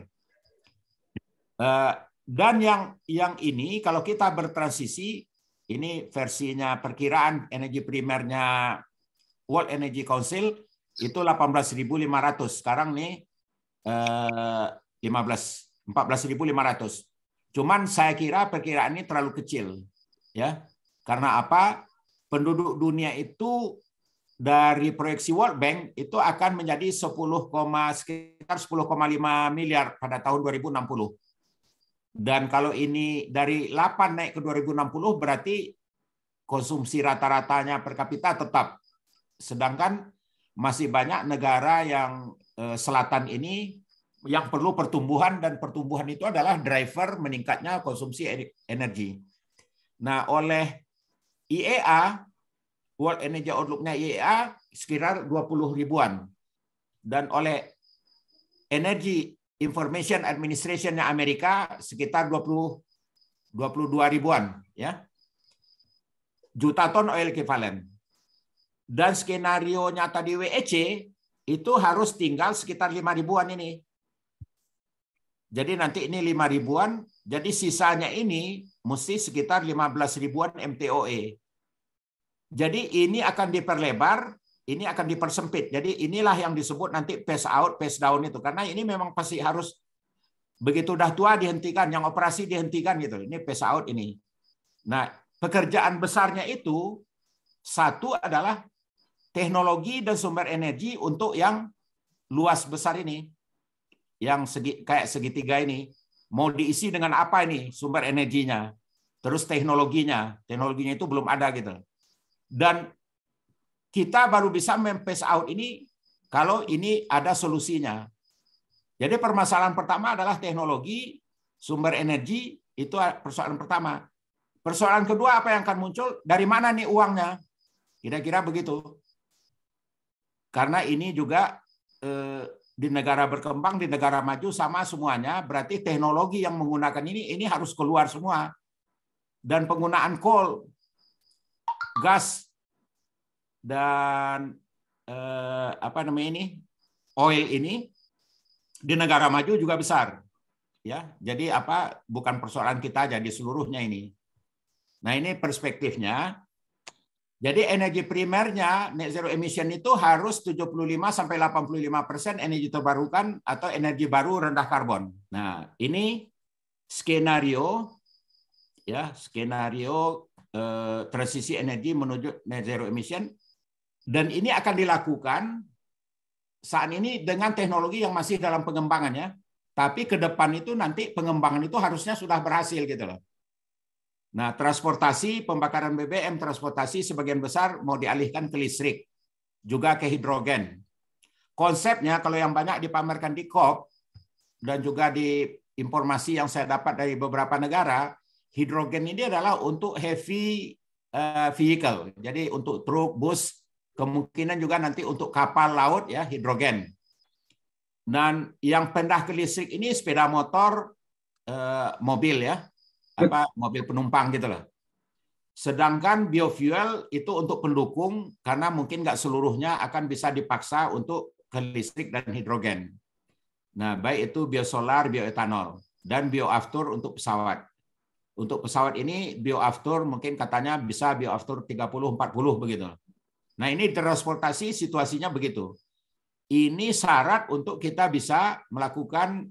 Dan yang ini kalau kita bertransisi, ini versinya perkiraan energi primernya World Energy Council itu 18.500. Sekarang nih 14.500. Cuman saya kira perkiraan ini terlalu kecil ya. Karena apa? Penduduk dunia itu dari proyeksi World Bank itu akan menjadi sekitar 10,5 miliar pada tahun 2060. Dan kalau ini dari 8 naik ke 2060 berarti konsumsi rata-ratanya per kapita tetap. Sedangkan masih banyak negara yang selatan ini yang perlu pertumbuhan dan pertumbuhan itu adalah driver meningkatnya konsumsi energi. Nah, oleh IEA, World Energy Outlook-nya IEA sekitar 20 ribuan. Dan oleh Energy Information Administration-nya Amerika sekitar 22 ribuan ya. Juta ton oil equivalent. Dan skenario nyata di WEC itu harus tinggal sekitar 5 ribuan ini. Jadi nanti ini 5 ribuan, jadi sisanya ini mesti sekitar 15 ribuan MTOE. Jadi ini akan diperlebar, ini akan dipersempit. Jadi inilah yang disebut nanti phase out, phase down itu. Karena ini memang pasti harus begitu udah tua dihentikan, yang operasi dihentikan gitu. Ini phase out ini. Nah, pekerjaan besarnya itu satu adalah teknologi dan sumber energi untuk yang luas besar ini. Yang kayak segitiga ini. Mau diisi dengan apa ini sumber energinya? terus teknologinya itu belum ada gitu. Dan kita baru bisa memphase out ini kalau ini ada solusinya. Jadi permasalahan pertama adalah teknologi, sumber energi, itu persoalan pertama. Persoalan kedua apa yang akan muncul, dari mana nih uangnya? Kira-kira begitu. Karena ini juga di negara berkembang, di negara maju sama semuanya, berarti teknologi yang menggunakan ini harus keluar semua. Dan penggunaan coal, gas, dan oil ini di negara maju juga besar. Ya, jadi bukan persoalan kita aja, di seluruhnya ini. Nah, ini perspektifnya. Jadi energi primernya net zero emission itu harus 75-85% energi terbarukan atau energi baru rendah karbon. Nah, ini skenario transisi energi menuju net zero emission, dan ini akan dilakukan saat ini dengan teknologi yang masih dalam pengembangannya, tapi ke depan itu nanti pengembangan itu harusnya sudah berhasil gitu loh. Nah, transportasi, pembakaran BBM, transportasi sebagian besar mau dialihkan ke listrik, juga ke hidrogen. Konsepnya kalau yang banyak dipamerkan di COP dan juga di informasi yang saya dapat dari beberapa negara, hidrogen ini adalah untuk heavy vehicle. Jadi untuk truk, bus, kemungkinan juga nanti untuk kapal laut ya, hidrogen. Dan yang pindah ke listrik ini sepeda motor, mobil ya, mobil penumpang gitu loh. Sedangkan biofuel itu untuk pendukung, karena mungkin nggak seluruhnya akan bisa dipaksa untuk ke listrik dan hidrogen. Nah, baik itu biosolar, bioetanol, dan bioaftur untuk pesawat. Untuk pesawat ini bioaftur mungkin katanya bisa bioaftur 30-40 begitu. Nah, ini transportasi situasinya begitu. Ini syarat untuk kita bisa melakukan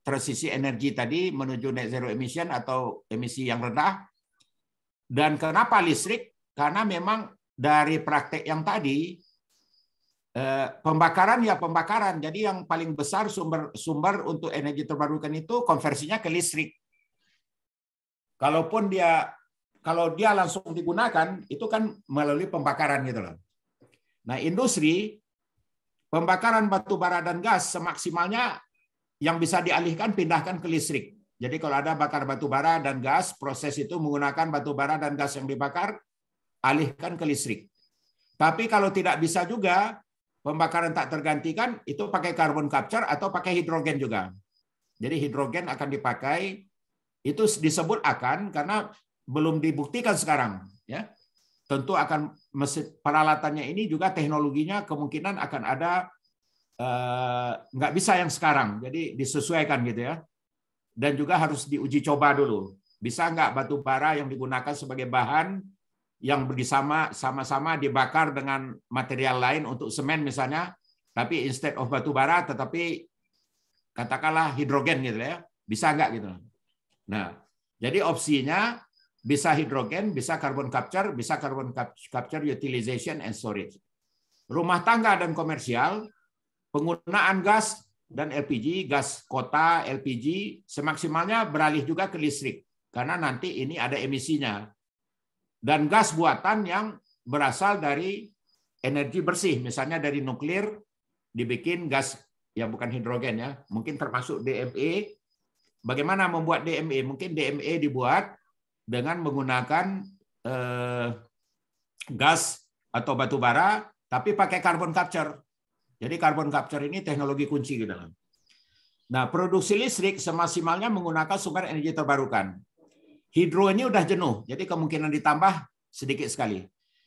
transisi energi tadi menuju net zero emission atau emisi yang rendah. Dan kenapa listrik? Karena memang dari praktek yang tadi, pembakaran ya pembakaran. Jadi yang paling besar sumber untuk energi terbarukan itu konversinya ke listrik. Kalau dia langsung digunakan, itu kan melalui pembakaran gitu loh. Nah, industri, pembakaran batu bara dan gas semaksimalnya yang bisa dialihkan pindahkan ke listrik. Jadi kalau ada bakar batu bara dan gas, proses itu menggunakan batu bara dan gas yang dibakar, alihkan ke listrik. Tapi kalau tidak bisa juga, pembakaran tak tergantikan, itu pakai carbon capture atau pakai hidrogen juga. Jadi hidrogen akan dipakai, itu disebut akan karena belum dibuktikan sekarang. Ya, tentu akan peralatannya ini juga teknologinya kemungkinan akan ada nggak bisa yang sekarang, jadi disesuaikan gitu ya. Dan juga harus diuji coba dulu. Bisa nggak batu bara yang digunakan sebagai bahan yang sama-sama dibakar dengan material lain untuk semen misalnya, tapi instead of batu bara tetapi katakanlah hidrogen gitu ya, bisa nggak gitu. Nah, jadi opsinya bisa hidrogen, bisa carbon capture utilization and storage. Rumah tangga dan komersial, penggunaan gas dan LPG, gas kota, LPG, semaksimalnya beralih juga ke listrik. Karena nanti ini ada emisinya. Dan gas buatan yang berasal dari energi bersih, misalnya dari nuklir, dibikin gas, ya bukan hidrogen ya, mungkin termasuk DME. Bagaimana membuat DME? Mungkin DME dibuat dengan menggunakan gas atau batu bara, tapi pakai carbon capture. Jadi carbon capture ini teknologi kunci gitu. Nah, produksi listrik semaksimalnya menggunakan sumber energi terbarukan. Hidro ini udah jenuh, jadi kemungkinan ditambah sedikit sekali.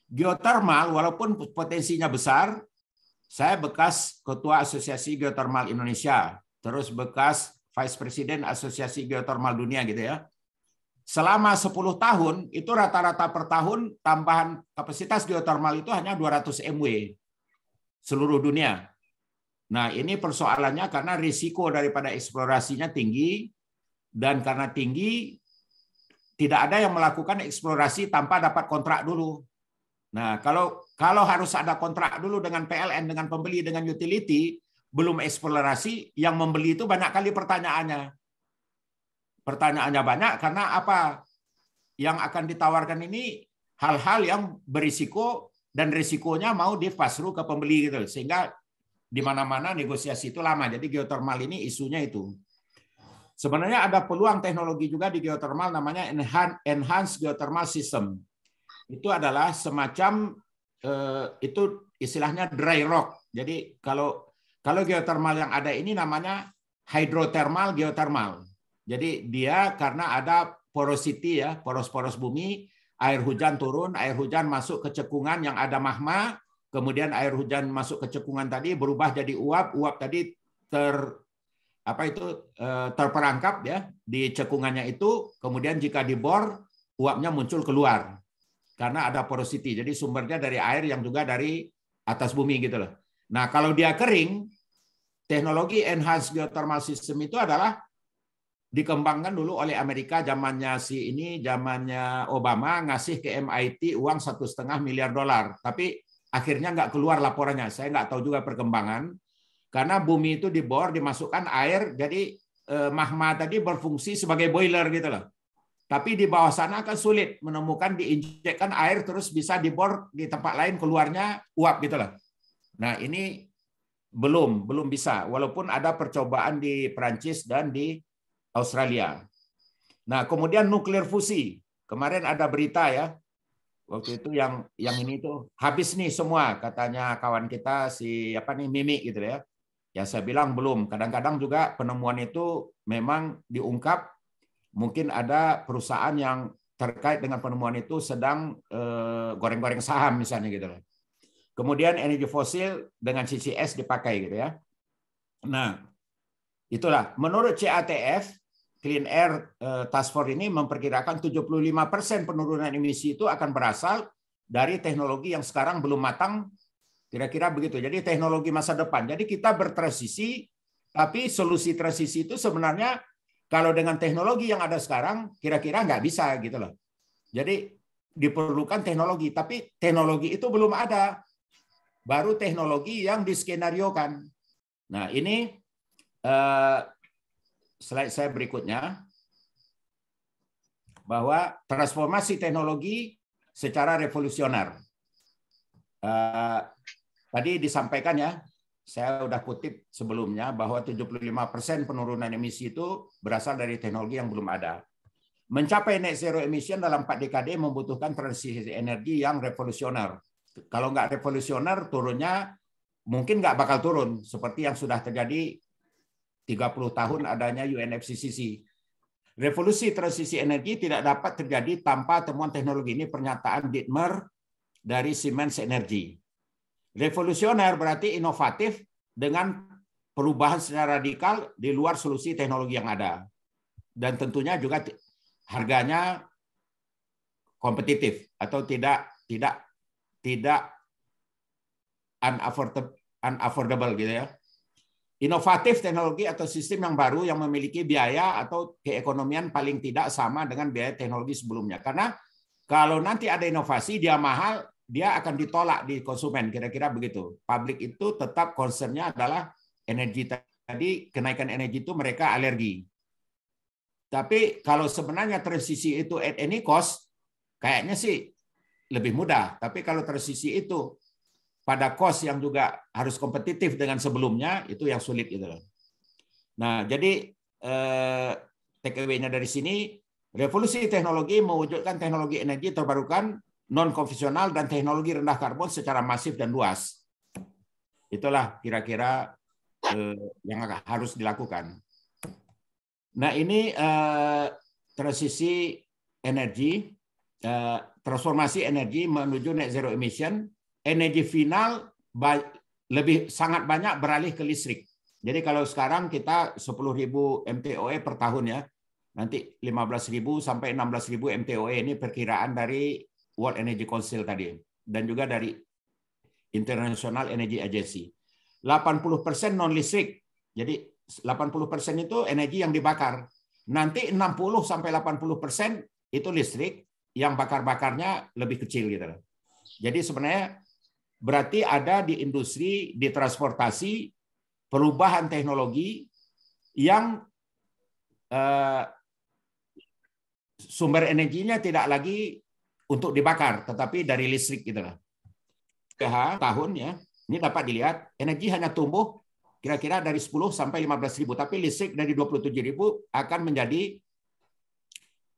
Geothermal, walaupun potensinya besar, saya bekas Ketua Asosiasi Geothermal Indonesia, terus bekas Vice President Asosiasi Geothermal Dunia gitu ya. Selama 10 tahun, itu rata-rata per tahun tambahan kapasitas geothermal itu hanya 200 MW. Seluruh dunia. Nah, ini persoalannya karena risiko daripada eksplorasinya tinggi, dan karena tinggi, tidak ada yang melakukan eksplorasi tanpa dapat kontrak dulu. Nah, kalau harus ada kontrak dulu dengan PLN, dengan pembeli, dengan utility, belum eksplorasi, yang membeli itu banyak kali pertanyaannya. Pertanyaannya banyak karena apa? yang akan ditawarkan ini hal-hal yang berisiko dan risikonya mau dipasru ke pembeli gitu. Sehingga di mana-mana negosiasi itu lama. Jadi geothermal ini isunya itu. Sebenarnya ada peluang teknologi juga di geothermal namanya enhanced geothermal system. Itu adalah semacam itu istilahnya dry rock. Jadi kalau geothermal yang ada ini namanya hydrothermal geothermal. Jadi dia karena ada porosity ya, poros-poros bumi, air hujan turun, air hujan masuk ke cekungan yang ada magma, kemudian air hujan masuk ke cekungan tadi berubah jadi uap, uap tadi terperangkap ya di cekungannya itu, kemudian jika dibor uapnya muncul keluar karena ada porosity. Jadi sumbernya dari air yang juga dari atas bumi gitu loh. Nah, kalau dia kering, teknologi enhanced geothermal system itu adalah dikembangkan dulu oleh Amerika zamannya zamannya Obama ngasih ke MIT uang $1,5 miliar. Tapi akhirnya nggak keluar laporannya. Saya nggak tahu juga perkembangan. Karena bumi itu dibor, dimasukkan air, jadi magma tadi berfungsi sebagai boiler gitu loh. Tapi di bawah sana kan sulit menemukan diinjekkan air terus bisa dibor di tempat lain keluarnya uap gitu loh. Nah ini belum bisa, walaupun ada percobaan di Perancis dan di Australia. Nah kemudian nuklir fusi, kemarin ada berita ya, waktu itu yang ini tuh habis nih semua katanya kawan kita Mimi gitu ya. Ya saya bilang belum. Kadang-kadang juga penemuan itu memang diungkap. Mungkin ada perusahaan yang terkait dengan penemuan itu sedang goreng-goreng saham misalnya gitu. Kemudian energi fosil dengan CCS dipakai gitu ya. Nah, itulah menurut CATF Clean Air Task Force ini memperkirakan 75% penurunan emisi itu akan berasal dari teknologi yang sekarang belum matang. Kira-kira begitu. Jadi teknologi masa depan. Jadi kita bertransisi, tapi solusi transisi itu sebenarnya kalau dengan teknologi yang ada sekarang, kira-kira nggak bisa gitu loh. Jadi diperlukan teknologi, tapi teknologi itu belum ada. Baru teknologi yang diskenariokan. Nah ini slide saya berikutnya, bahwa transformasi teknologi secara revolusioner. Tadi disampaikan ya, saya udah kutip sebelumnya bahwa 75% penurunan emisi itu berasal dari teknologi yang belum ada. Mencapai net zero emission dalam 4 dekade membutuhkan transisi energi yang revolusioner. Kalau nggak revolusioner, turunnya mungkin nggak bakal turun seperti yang sudah terjadi 30 tahun adanya UNFCCC. Revolusi transisi energi tidak dapat terjadi tanpa temuan teknologi. Ini pernyataan Dietmar dari Siemens Energy. Revolusioner berarti inovatif dengan perubahan secara radikal di luar solusi teknologi yang ada. Dan tentunya juga harganya kompetitif atau tidak unaffordable gitu ya. Inovatif teknologi atau sistem yang baru yang memiliki biaya atau keekonomian paling tidak sama dengan biaya teknologi sebelumnya. Karena kalau nanti ada inovasi dia mahal, dia akan ditolak di konsumen, kira-kira begitu. Publik itu tetap concern-nya adalah energi tadi, kenaikan energi itu mereka alergi. Tapi kalau sebenarnya transisi itu at any cost, kayaknya sih lebih mudah. Tapi kalau transisi itu pada cost yang juga harus kompetitif dengan sebelumnya, itu yang sulit gitu loh. Nah, jadi take away-nya dari sini, revolusi teknologi mewujudkan teknologi energi terbarukan, non-konvensional dan teknologi rendah karbon secara masif dan luas. Itulah kira-kira yang harus dilakukan. Nah ini transisi energi, transformasi energi menuju net zero emission. Energi final sangat banyak beralih ke listrik. Jadi kalau sekarang kita 10.000 MTOE per tahun ya, nanti 15.000 sampai 16.000 MTOE ini perkiraan dari World Energy Council tadi, dan juga dari International Energy Agency. 80% non-listrik. Jadi 80% itu energi yang dibakar. Nanti 60-80% itu listrik, yang bakar-bakarnya lebih kecil gitu. Jadi sebenarnya berarti ada di industri, di transportasi, perubahan teknologi yang sumber energinya tidak lagi untuk dibakar, tetapi dari listrik gitulah. Tahun ya, ini dapat dilihat energi hanya tumbuh kira-kira dari 10 sampai 15.000, tapi listrik dari 27.000 akan menjadi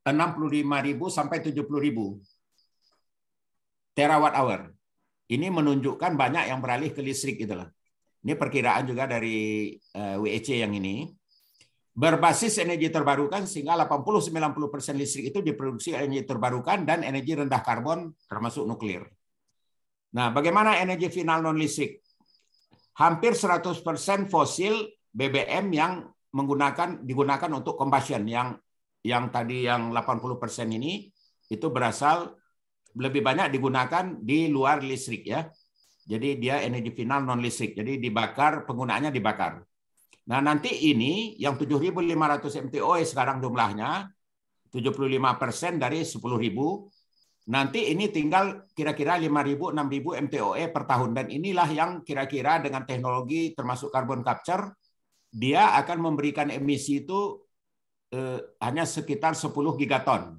65.000 sampai 70.000 terawatt hour. Ini menunjukkan banyak yang beralih ke listrik gitulah. Ini perkiraan juga dari WEC yang ini. Berbasis energi terbarukan sehingga 80-90% listrik itu diproduksi energi terbarukan dan energi rendah karbon termasuk nuklir. Nah, bagaimana energi final non listrik? Hampir 100% fosil BBM yang digunakan untuk combustion, yang tadi yang 80% ini itu berasal lebih banyak digunakan di luar listrik ya. Jadi dia energi final non listrik. Jadi dibakar, penggunaannya dibakar. Nah, nanti ini yang 7.500 MTOE sekarang jumlahnya 75% dari 10.000. Nanti ini tinggal kira-kira 5.000, 6.000 MTOE per tahun. Dan inilah yang kira-kira dengan teknologi termasuk carbon capture, dia akan memberikan emisi itu hanya sekitar 10 gigaton.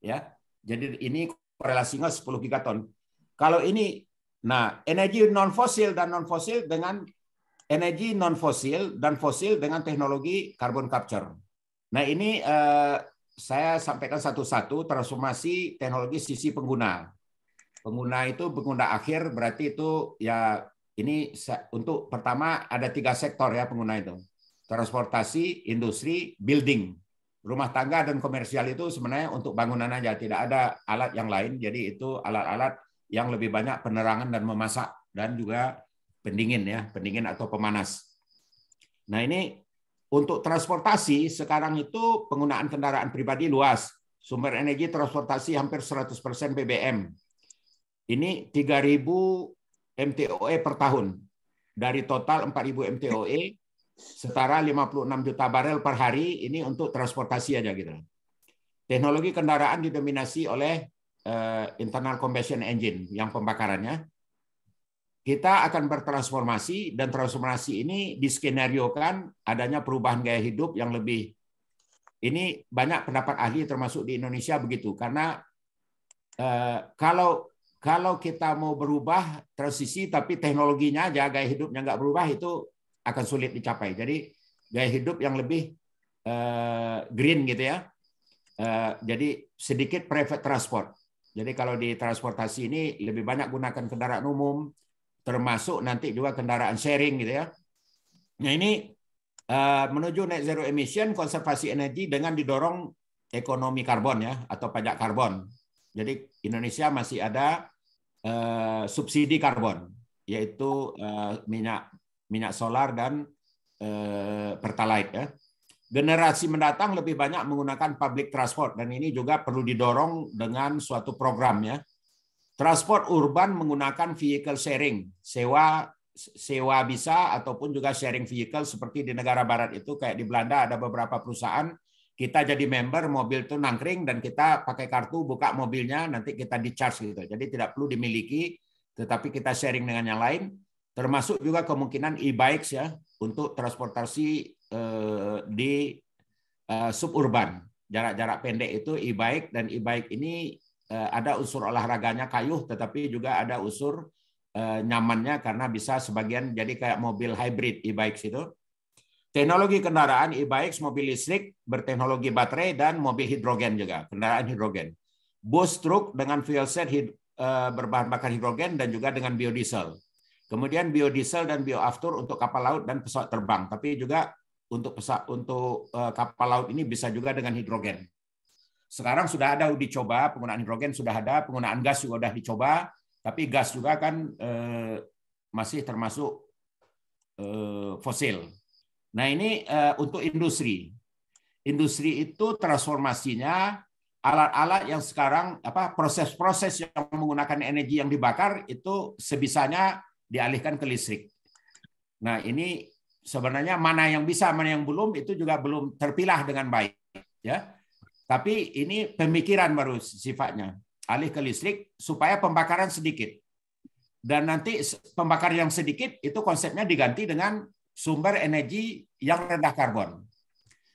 Ya, jadi ini korelasinya 10 gigaton. Kalau ini, nah energi non-fosil dan non-fosil dengan energi non-fosil dan fosil dengan teknologi carbon capture. Nah ini saya sampaikan satu-satu transformasi teknologi sisi pengguna. Pengguna itu pengguna akhir berarti itu ya ini untuk pertama ada 3 sektor ya pengguna itu. Transportasi, industri, building. Rumah tangga dan komersial itu sebenarnya untuk bangunan aja, tidak ada alat yang lain. Jadi itu alat-alat yang lebih banyak penerangan dan memasak dan juga pendingin ya, pendingin atau pemanas. Nah ini untuk transportasi, sekarang itu penggunaan kendaraan pribadi luas. Sumber energi transportasi hampir 100% BBM. Ini 3.000 MTOE per tahun. Dari total 4.000 MTOE, setara 56 juta barel per hari, ini untuk transportasi aja gitu. Teknologi kendaraan didominasi oleh internal combustion engine, yang pembakarannya. Kita akan bertransformasi, dan transformasi ini diskenariokan adanya perubahan gaya hidup yang lebih. Ini banyak pendapat ahli termasuk di Indonesia begitu, karena kalau kita mau berubah transisi tapi teknologinya aja gaya hidupnya nggak berubah, itu akan sulit dicapai. Jadi gaya hidup yang lebih green gitu ya. Jadi sedikit private transport. Jadi kalau di transportasi ini lebih banyak gunakan kendaraan umum, termasuk nanti juga kendaraan sharing gitu ya. Nah ini menuju net zero emission, konservasi energi dengan didorong ekonomi karbon ya, atau pajak karbon. Jadi Indonesia masih ada subsidi karbon, yaitu minyak solar dan pertalite ya. Generasi mendatang lebih banyak menggunakan public transport, dan ini juga perlu didorong dengan suatu program ya. Transport urban menggunakan vehicle sharing, sewa bisa ataupun juga sharing vehicle seperti di negara barat itu, kayak di Belanda ada beberapa perusahaan, kita jadi member, mobil itu nangkring dan kita pakai kartu buka mobilnya, nanti kita di-charge gitu. Jadi tidak perlu dimiliki, tetapi kita sharing dengan yang lain. Termasuk juga kemungkinan e-bikes ya, untuk transportasi di suburban, jarak-jarak pendek itu e-bike, dan e-bike ini ada unsur olahraganya kayuh, tetapi juga ada unsur nyamannya karena bisa sebagian jadi kayak mobil hybrid e-bikes itu. Teknologi kendaraan e-bikes, mobil listrik berteknologi baterai, dan mobil hidrogen juga, kendaraan hidrogen. Bus truk dengan fuel cell berbahan bakar hidrogen dan juga dengan biodiesel. Kemudian biodiesel dan bioaftur untuk kapal laut dan pesawat terbang, tapi juga untuk kapal laut ini bisa juga dengan hidrogen. Sekarang sudah ada uji coba penggunaan hidrogen, sudah ada penggunaan gas juga sudah dicoba, tapi gas juga kan masih termasuk fosil. Nah ini untuk industri. Industri itu transformasinya alat-alat yang sekarang proses-proses yang menggunakan energi yang dibakar itu sebisanya dialihkan ke listrik. Nah ini sebenarnya mana yang bisa, mana yang belum, itu juga belum terpilah dengan baik ya. Tapi ini pemikiran baru sifatnya, alih ke listrik supaya pembakaran sedikit. Dan nanti pembakaran yang sedikit itu konsepnya diganti dengan sumber energi yang rendah karbon.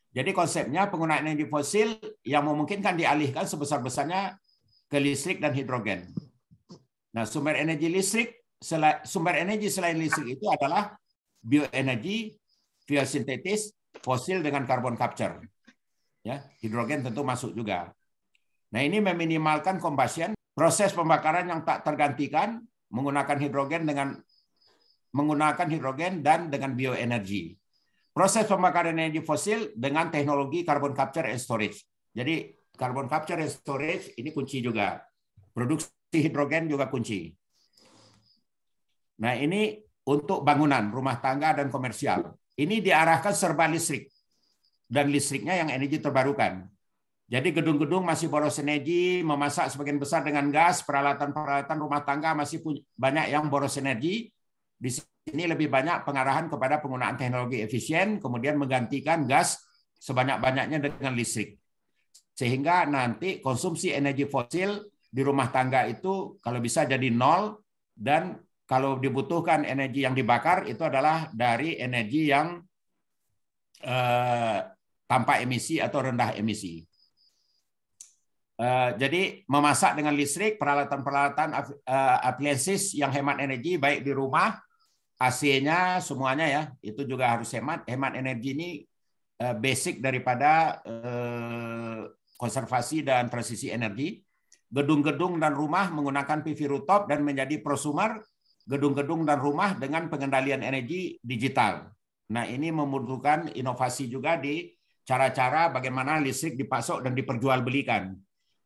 Jadi konsepnya penggunaan energi fosil yang memungkinkan dialihkan sebesar-besarnya ke listrik dan hidrogen. Nah, sumber energi selain listrik itu adalah bioenergi, fuel sintetis, fosil dengan carbon capture. Ya, hidrogen tentu masuk juga. Nah, ini meminimalkan combustion, proses pembakaran yang tak tergantikan menggunakan hidrogen dan dengan bioenergi. Proses pembakaran energi fosil dengan teknologi carbon capture and storage. Jadi carbon capture and storage ini kunci juga. Produksi hidrogen juga kunci. Nah, ini untuk bangunan, rumah tangga, dan komersial. Ini diarahkan serba listrik. Dan listriknya yang energi terbarukan. Jadi gedung-gedung masih boros energi, memasak sebagian besar dengan gas, peralatan-peralatan rumah tangga masih banyak yang boros energi. Di sini lebih banyak pengarahan kepada penggunaan teknologi efisien, kemudian menggantikan gas sebanyak-banyaknya dengan listrik. Sehingga nanti konsumsi energi fosil di rumah tangga itu kalau bisa jadi nol, dan kalau dibutuhkan energi yang dibakar itu adalah dari energi yang tanpa emisi atau rendah emisi. Jadi memasak dengan listrik, peralatan-peralatan appliances yang hemat energi baik di rumah, AC-nya semuanya ya, itu juga harus hemat. Hemat energi ini basic daripada konservasi dan transisi energi. Gedung-gedung dan rumah menggunakan PV rooftop dan menjadi prosumer gedung-gedung dan rumah dengan pengendalian energi digital. Nah, ini membutuhkan inovasi juga di cara-cara bagaimana listrik dipasok dan diperjualbelikan.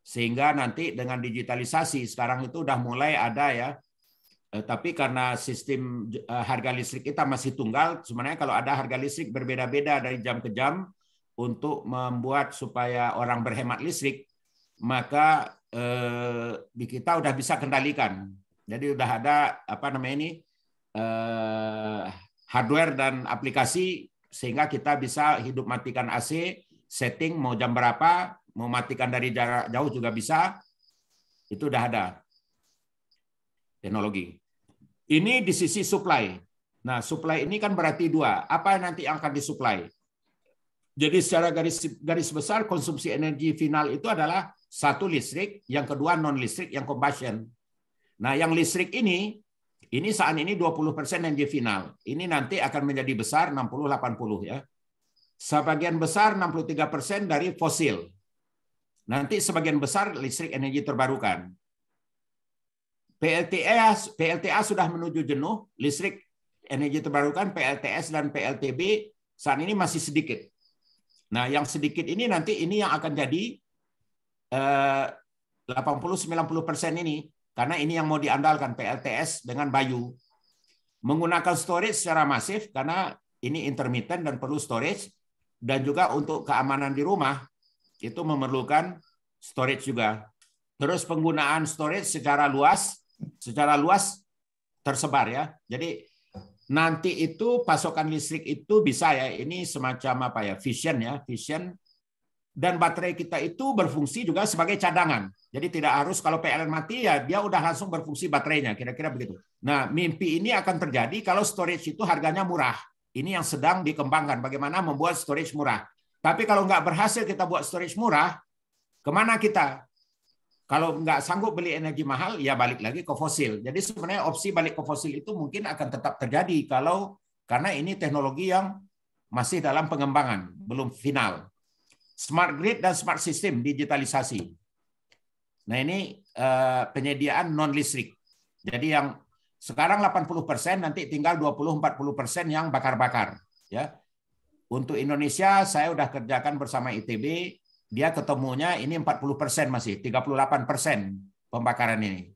Sehingga nanti dengan digitalisasi sekarang itu udah mulai ada ya. Tapi karena sistem harga listrik kita masih tunggal, sebenarnya kalau ada harga listrik berbeda-beda dari jam ke jam untuk membuat supaya orang berhemat listrik, maka di kita udah bisa kendalikan. Jadi udah ada apa namanya ini hardware dan aplikasi sehingga kita bisa hidup matikan AC, setting mau jam berapa, mau matikan dari jarak jauh juga bisa. Itu udah ada teknologi. Ini di sisi supply. Nah, supply ini kan berarti dua. Apa nanti yang akan disuplai? Jadi secara garis besar konsumsi energi final itu adalah satu listrik, yang kedua non listrik, yang combustion. Nah, yang listrik ini saat ini 20% energi final. Ini nanti akan menjadi besar 60-80 ya. Sebagian besar 63% dari fosil. Nanti sebagian besar listrik energi terbarukan. PLTA sudah menuju jenuh, listrik energi terbarukan, PLTS dan PLTB saat ini masih sedikit. Nah, yang sedikit ini nanti ini yang akan jadi 80-90% ini, karena ini yang mau diandalkan PLTS dengan Bayu. Menggunakan storage secara masif, karena ini intermittent dan perlu storage, dan juga untuk keamanan di rumah, itu memerlukan storage juga. Terus penggunaan storage secara luas tersebar ya. Jadi nanti itu pasokan listrik itu bisa ya, ini semacam apa ya, fission ya, fission, dan baterai kita itu berfungsi juga sebagai cadangan. Jadi tidak harus kalau PLN mati ya dia udah langsung berfungsi baterainya, kira-kira begitu. Nah, mimpi ini akan terjadi kalau storage itu harganya murah. Ini yang sedang dikembangkan, bagaimana membuat storage murah. Tapi kalau nggak berhasil kita buat storage murah, kemana kita? Kalau nggak sanggup beli energi mahal, ya balik lagi ke fosil. Jadi sebenarnya opsi balik ke fosil itu mungkin akan tetap terjadi karena ini teknologi yang masih dalam pengembangan, belum final. Smart grid dan smart system, digitalisasi. Nah, ini penyediaan non listrik. Jadi yang sekarang 80%, nanti tinggal 20-40% yang bakar-bakar. Ya. Untuk Indonesia, saya udah kerjakan bersama ITB, dia ketemunya ini 40% masih, 38% pembakaran ini.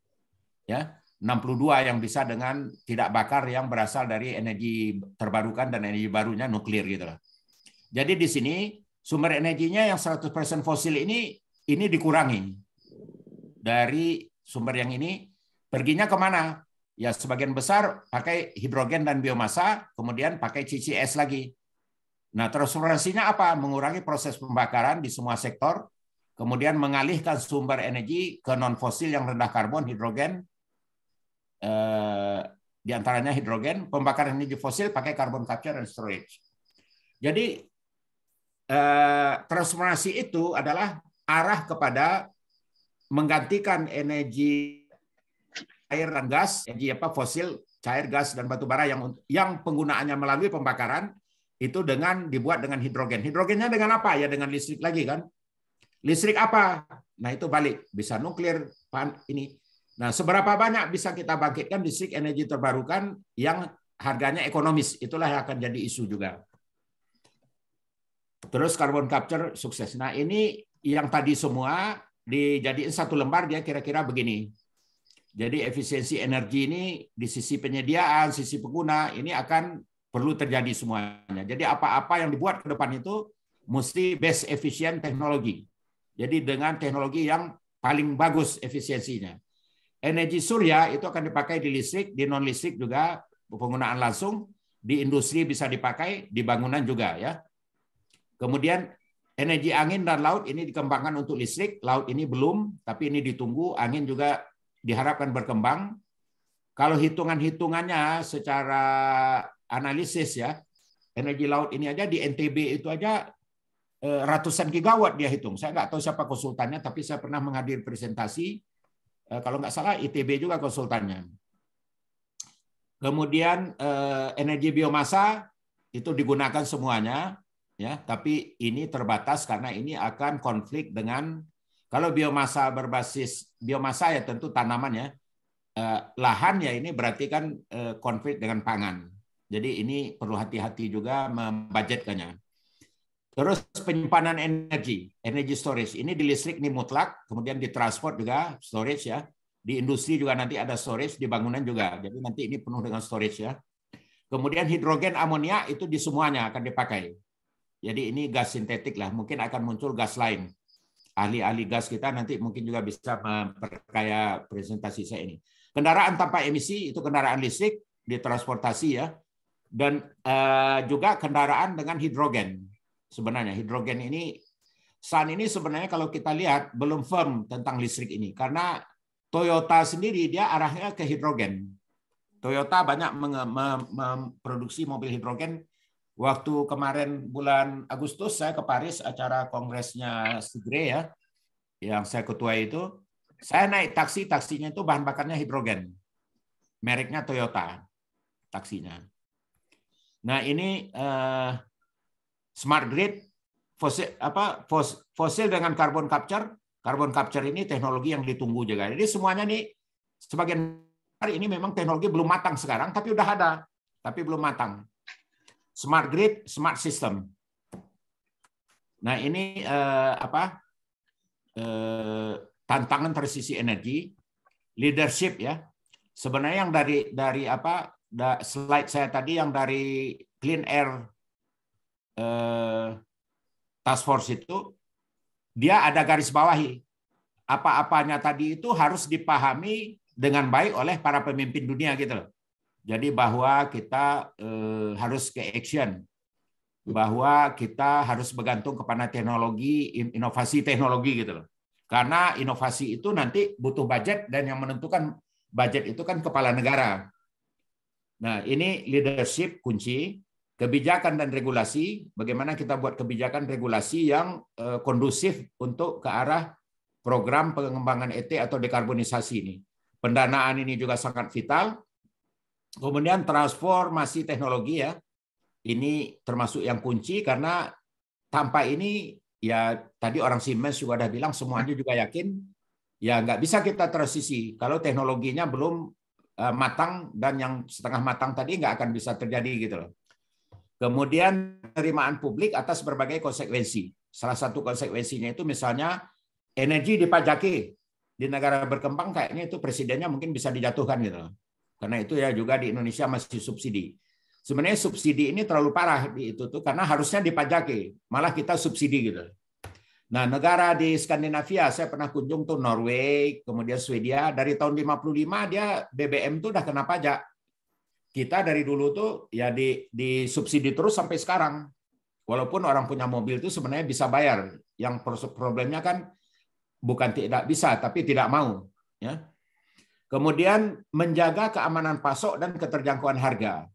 Ya, 62 yang bisa dengan tidak bakar yang berasal dari energi terbarukan dan energi barunya nuklir gitu lah. Jadi di sini sumber energinya yang 100% fosil ini dikurangi. Dari sumber yang ini perginya kemana? Ya sebagian besar pakai hidrogen dan biomasa, kemudian pakai CCS lagi. Nah, transformasinya apa? Mengurangi proses pembakaran di semua sektor, kemudian mengalihkan sumber energi ke non-fosil yang rendah karbon, hidrogen, diantaranya hidrogen, pembakaran energi fosil pakai carbon capture and storage. Jadi, transformasi itu adalah arah kepada menggantikan energi air dan gas, energi fosil, cair, gas, dan batu bara yang penggunaannya melalui pembakaran itu dibuat dengan hidrogen. Hidrogennya dengan apa? Ya dengan listrik lagi kan. Listrik apa? Nah itu balik, bisa nuklir, ini. Nah seberapa banyak bisa kita bangkitkan listrik energi terbarukan yang harganya ekonomis? Itulah yang akan jadi isu juga. Terus carbon capture sukses. Nah ini yang tadi semua dijadiin satu lembar, dia kira-kira begini. Jadi efisiensi energi ini di sisi penyediaan, sisi pengguna, ini akan perlu terjadi semuanya. Jadi apa-apa yang dibuat ke depan itu mesti best efficient teknologi. Jadi dengan teknologi yang paling bagus efisiensinya. Energi surya itu akan dipakai di listrik, di non-listrik juga, penggunaan langsung, di industri bisa dipakai, di bangunan juga ya. Kemudian energi angin dan laut ini dikembangkan untuk listrik, laut ini belum, tapi ini ditunggu, angin juga diharapkan berkembang. Kalau hitungan-hitungannya secara analisis ya, energi laut ini aja di NTB itu aja ratusan gigawatt dia hitung. Saya nggak tahu siapa konsultannya, tapi saya pernah menghadiri presentasi. Kalau nggak salah ITB juga konsultannya. Kemudian energi biomasa itu digunakan semuanya, ya. Tapi ini terbatas karena ini akan konflik dengan kalau biomasa berbasis biomasa ya tentu tanaman ya. Lahan ya ini berarti kan konflik dengan pangan. Jadi ini perlu hati-hati juga membudgetkannya. Terus penyimpanan energi storage. Ini di listrik ini mutlak, kemudian di transport juga storage ya. Di industri juga nanti ada storage, di bangunan juga. Jadi nanti ini penuh dengan storage ya. Kemudian hidrogen amonia itu di semuanya akan dipakai. Jadi ini gas sintetik lah, mungkin akan muncul gas lain. Ahli-ahli gas kita nanti mungkin juga bisa memperkaya presentasi saya ini. Kendaraan tanpa emisi itu kendaraan listrik di transportasi ya. Dan juga kendaraan dengan hidrogen. Sebenarnya hidrogen ini saat ini sebenarnya kalau kita lihat belum firm tentang listrik ini karena Toyota sendiri dia arahnya ke hidrogen. Toyota banyak memproduksi mobil hidrogen. Waktu kemarin bulan Agustus saya ke Paris acara kongresnya Sigre ya, yang saya ketua itu, saya naik taksi, taksinya itu bahan bakarnya hidrogen. Mereknya Toyota taksinya. Nah, ini smart grid fosil dengan carbon capture. Carbon capture ini teknologi yang ditunggu juga. Jadi semuanya nih sebagian hari ini memang teknologi belum matang sekarang, tapi udah ada, tapi belum matang. Smart grid, smart system. Nah ini tantangan transisi energi, leadership ya. Sebenarnya yang dari slide saya tadi yang dari Clean Air Task Force itu dia ada garis bawahi. Apa-apanya tadi itu harus dipahami dengan baik oleh para pemimpin dunia gitu loh. Jadi bahwa kita harus ke action, bahwa kita harus bergantung kepada teknologi, inovasi teknologi gitu loh. Karena inovasi itu nanti butuh budget dan yang menentukan budget itu kan kepala negara. Nah, ini leadership kunci, kebijakan dan regulasi, bagaimana kita buat kebijakan regulasi yang kondusif untuk ke arah program pengembangan ET atau dekarbonisasi ini. Pendanaan ini juga sangat vital. Kemudian transformasi teknologi ya, ini termasuk yang kunci karena tanpa ini ya tadi orang Siemens juga udah bilang semuanya juga yakin ya nggak bisa kita transisi kalau teknologinya belum matang dan yang setengah matang tadi nggak akan bisa terjadi gitu loh. Kemudian penerimaan publik atas berbagai konsekuensi. Salah satu konsekuensinya itu misalnya energi dipajaki di negara berkembang kayaknya itu presidennya mungkin bisa dijatuhkan gitu loh. Karena itu ya juga di Indonesia masih subsidi. Sebenarnya subsidi ini terlalu parah di itu tuh karena harusnya dipajaki, malah kita subsidi gitu. Nah, negara di Skandinavia saya pernah kunjung tuh Norway, kemudian Swedia dari tahun 55 dia BBM tuh udah kena pajak. Kita dari dulu tuh ya di subsidi terus sampai sekarang. Walaupun orang punya mobil itu sebenarnya bisa bayar. Yang problemnya kan bukan tidak bisa tapi tidak mau, ya. Kemudian menjaga keamanan pasok dan keterjangkauan harga.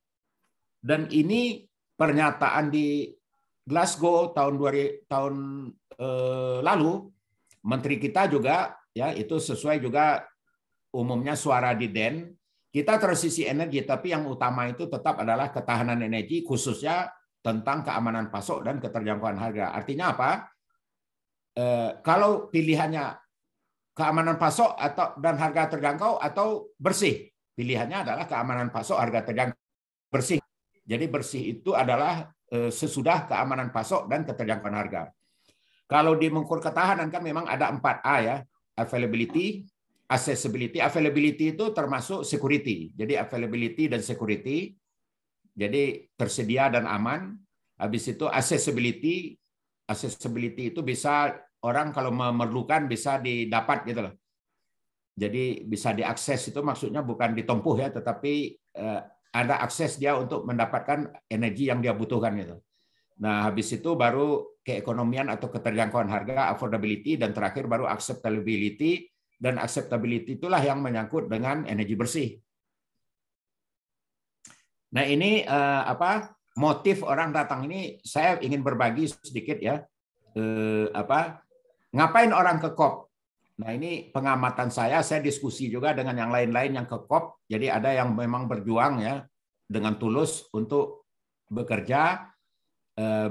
Dan ini pernyataan di Glasgow tahun lalu, menteri kita juga ya itu sesuai juga umumnya suara di DEN, kita transisi energi, tapi yang utama itu tetap adalah ketahanan energi, khususnya tentang keamanan pasok dan keterjangkauan harga. Artinya apa? Kalau pilihannya keamanan pasok dan harga terjangkau atau bersih, pilihannya adalah keamanan pasok, harga terjangkau, bersih. Jadi bersih itu adalah sesudah keamanan pasok dan keterjangkauan harga. Kalau di mengukur ketahanan kan memang ada 4A ya, availability, accessibility. Availability itu termasuk security. Jadi availability dan security. Jadi tersedia dan aman. Habis itu accessibility. Accessibility itu bisa orang kalau memerlukan bisa didapat gitu loh. Jadi bisa diakses itu maksudnya bukan ditempuh ya, tetapi ada akses dia untuk mendapatkan energi yang dia butuhkan gitu. Nah, habis itu baru keekonomian atau keterjangkauan harga, affordability, dan terakhir baru acceptability. Dan acceptability itulah yang menyangkut dengan energi bersih. Nah ini motif orang datang ini saya ingin berbagi sedikit ya. Ngapain orang ke COP? Nah ini pengamatan saya diskusi juga dengan yang lain-lain yang ke COP. Jadi ada yang memang berjuang ya dengan tulus untuk bekerja,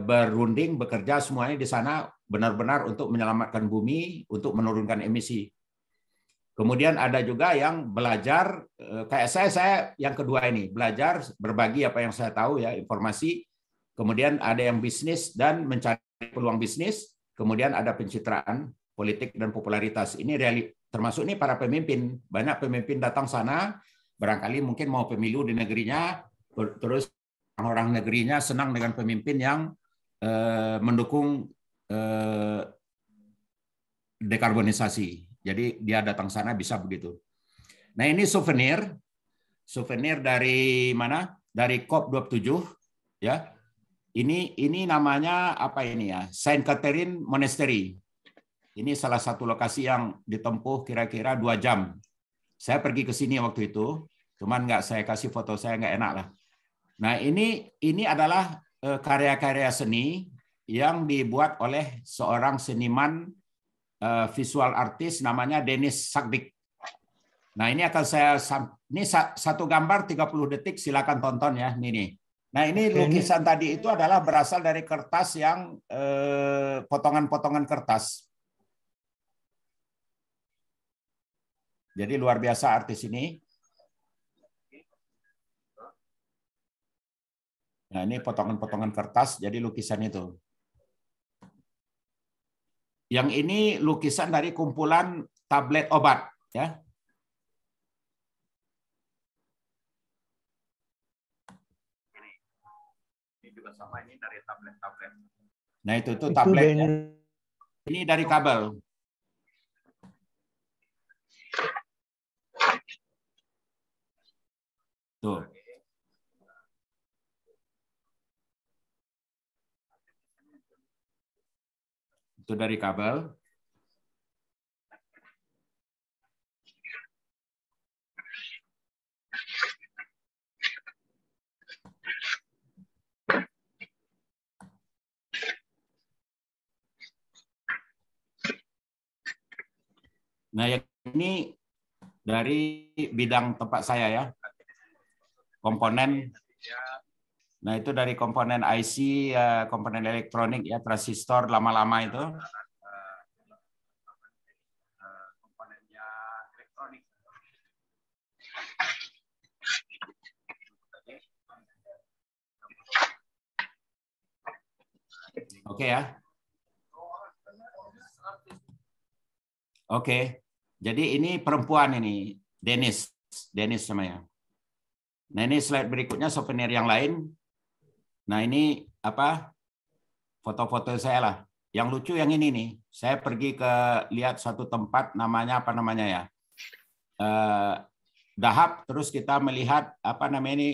berunding, bekerja semuanya di sana benar-benar untuk menyelamatkan bumi, untuk menurunkan emisi. Kemudian ada juga yang belajar, kayak saya yang kedua ini, belajar berbagi apa yang saya tahu ya, informasi. Kemudian ada yang bisnis dan mencari peluang bisnis. Kemudian ada pencitraan politik dan popularitas. Ini termasuk ini para pemimpin. Banyak pemimpin datang sana, barangkali mungkin mau pemilu di negerinya, terus orang negerinya senang dengan pemimpin yang mendukung dekarbonisasi. Jadi dia datang sana bisa begitu. Nah ini souvenir dari mana? Dari COP27 ya. Ini namanya apa ini ya? Saint Catherine Monastery. Ini salah satu lokasi yang ditempuh kira-kira 2 jam. Saya pergi ke sini waktu itu, cuman nggak saya kasih foto, saya nggak enak lah. Nah ini adalah karya-karya seni yang dibuat oleh seorang seniman visual artis namanya Denis Sagdik. Nah ini akan ini satu gambar 30 detik, silakan tonton ya ini. Nah ini lukisan tadi itu adalah berasal dari kertas yang potongan-potongan kertas. Jadi luar biasa artis ini. Nah ini potongan-potongan kertas, jadi lukisan itu. Yang ini lukisan dari kumpulan tablet obat, ya. Ini juga sama, ini dari tablet-tablet. Nah itu tablet. Ya. Ini dari kabel. Tuh. Itu dari kabel. Nah, yang ini dari bidang tempat saya ya. Komponen. Nah, itu dari komponen IC, komponen elektronik ya, transistor lama-lama itu. Komponennya elektronik. Oke ya. Oke. Jadi ini perempuan ini, Denis namanya. Nah, ini slide berikutnya souvenir yang lain. Nah, ini apa? Foto-foto saya lah. Yang lucu yang ini nih. Saya pergi ke lihat satu tempat namanya apa namanya ya? Dahab, terus kita melihat apa namanya ini?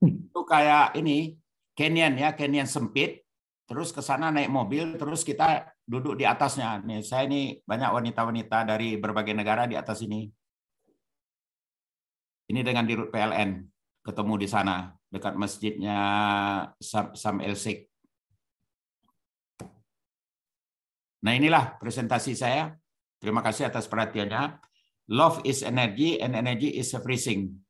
Itu kayak ini canyon ya, canyon sempit. Terus ke sana naik mobil, terus kita duduk di atasnya. Nih, saya ini banyak wanita-wanita dari berbagai negara di atas ini. Ini dengan dirut PLN ketemu di sana. dekat masjidnya Sam El Sheikh. Nah, inilah presentasi saya. Terima kasih atas perhatiannya. Love is energy and energy is everything.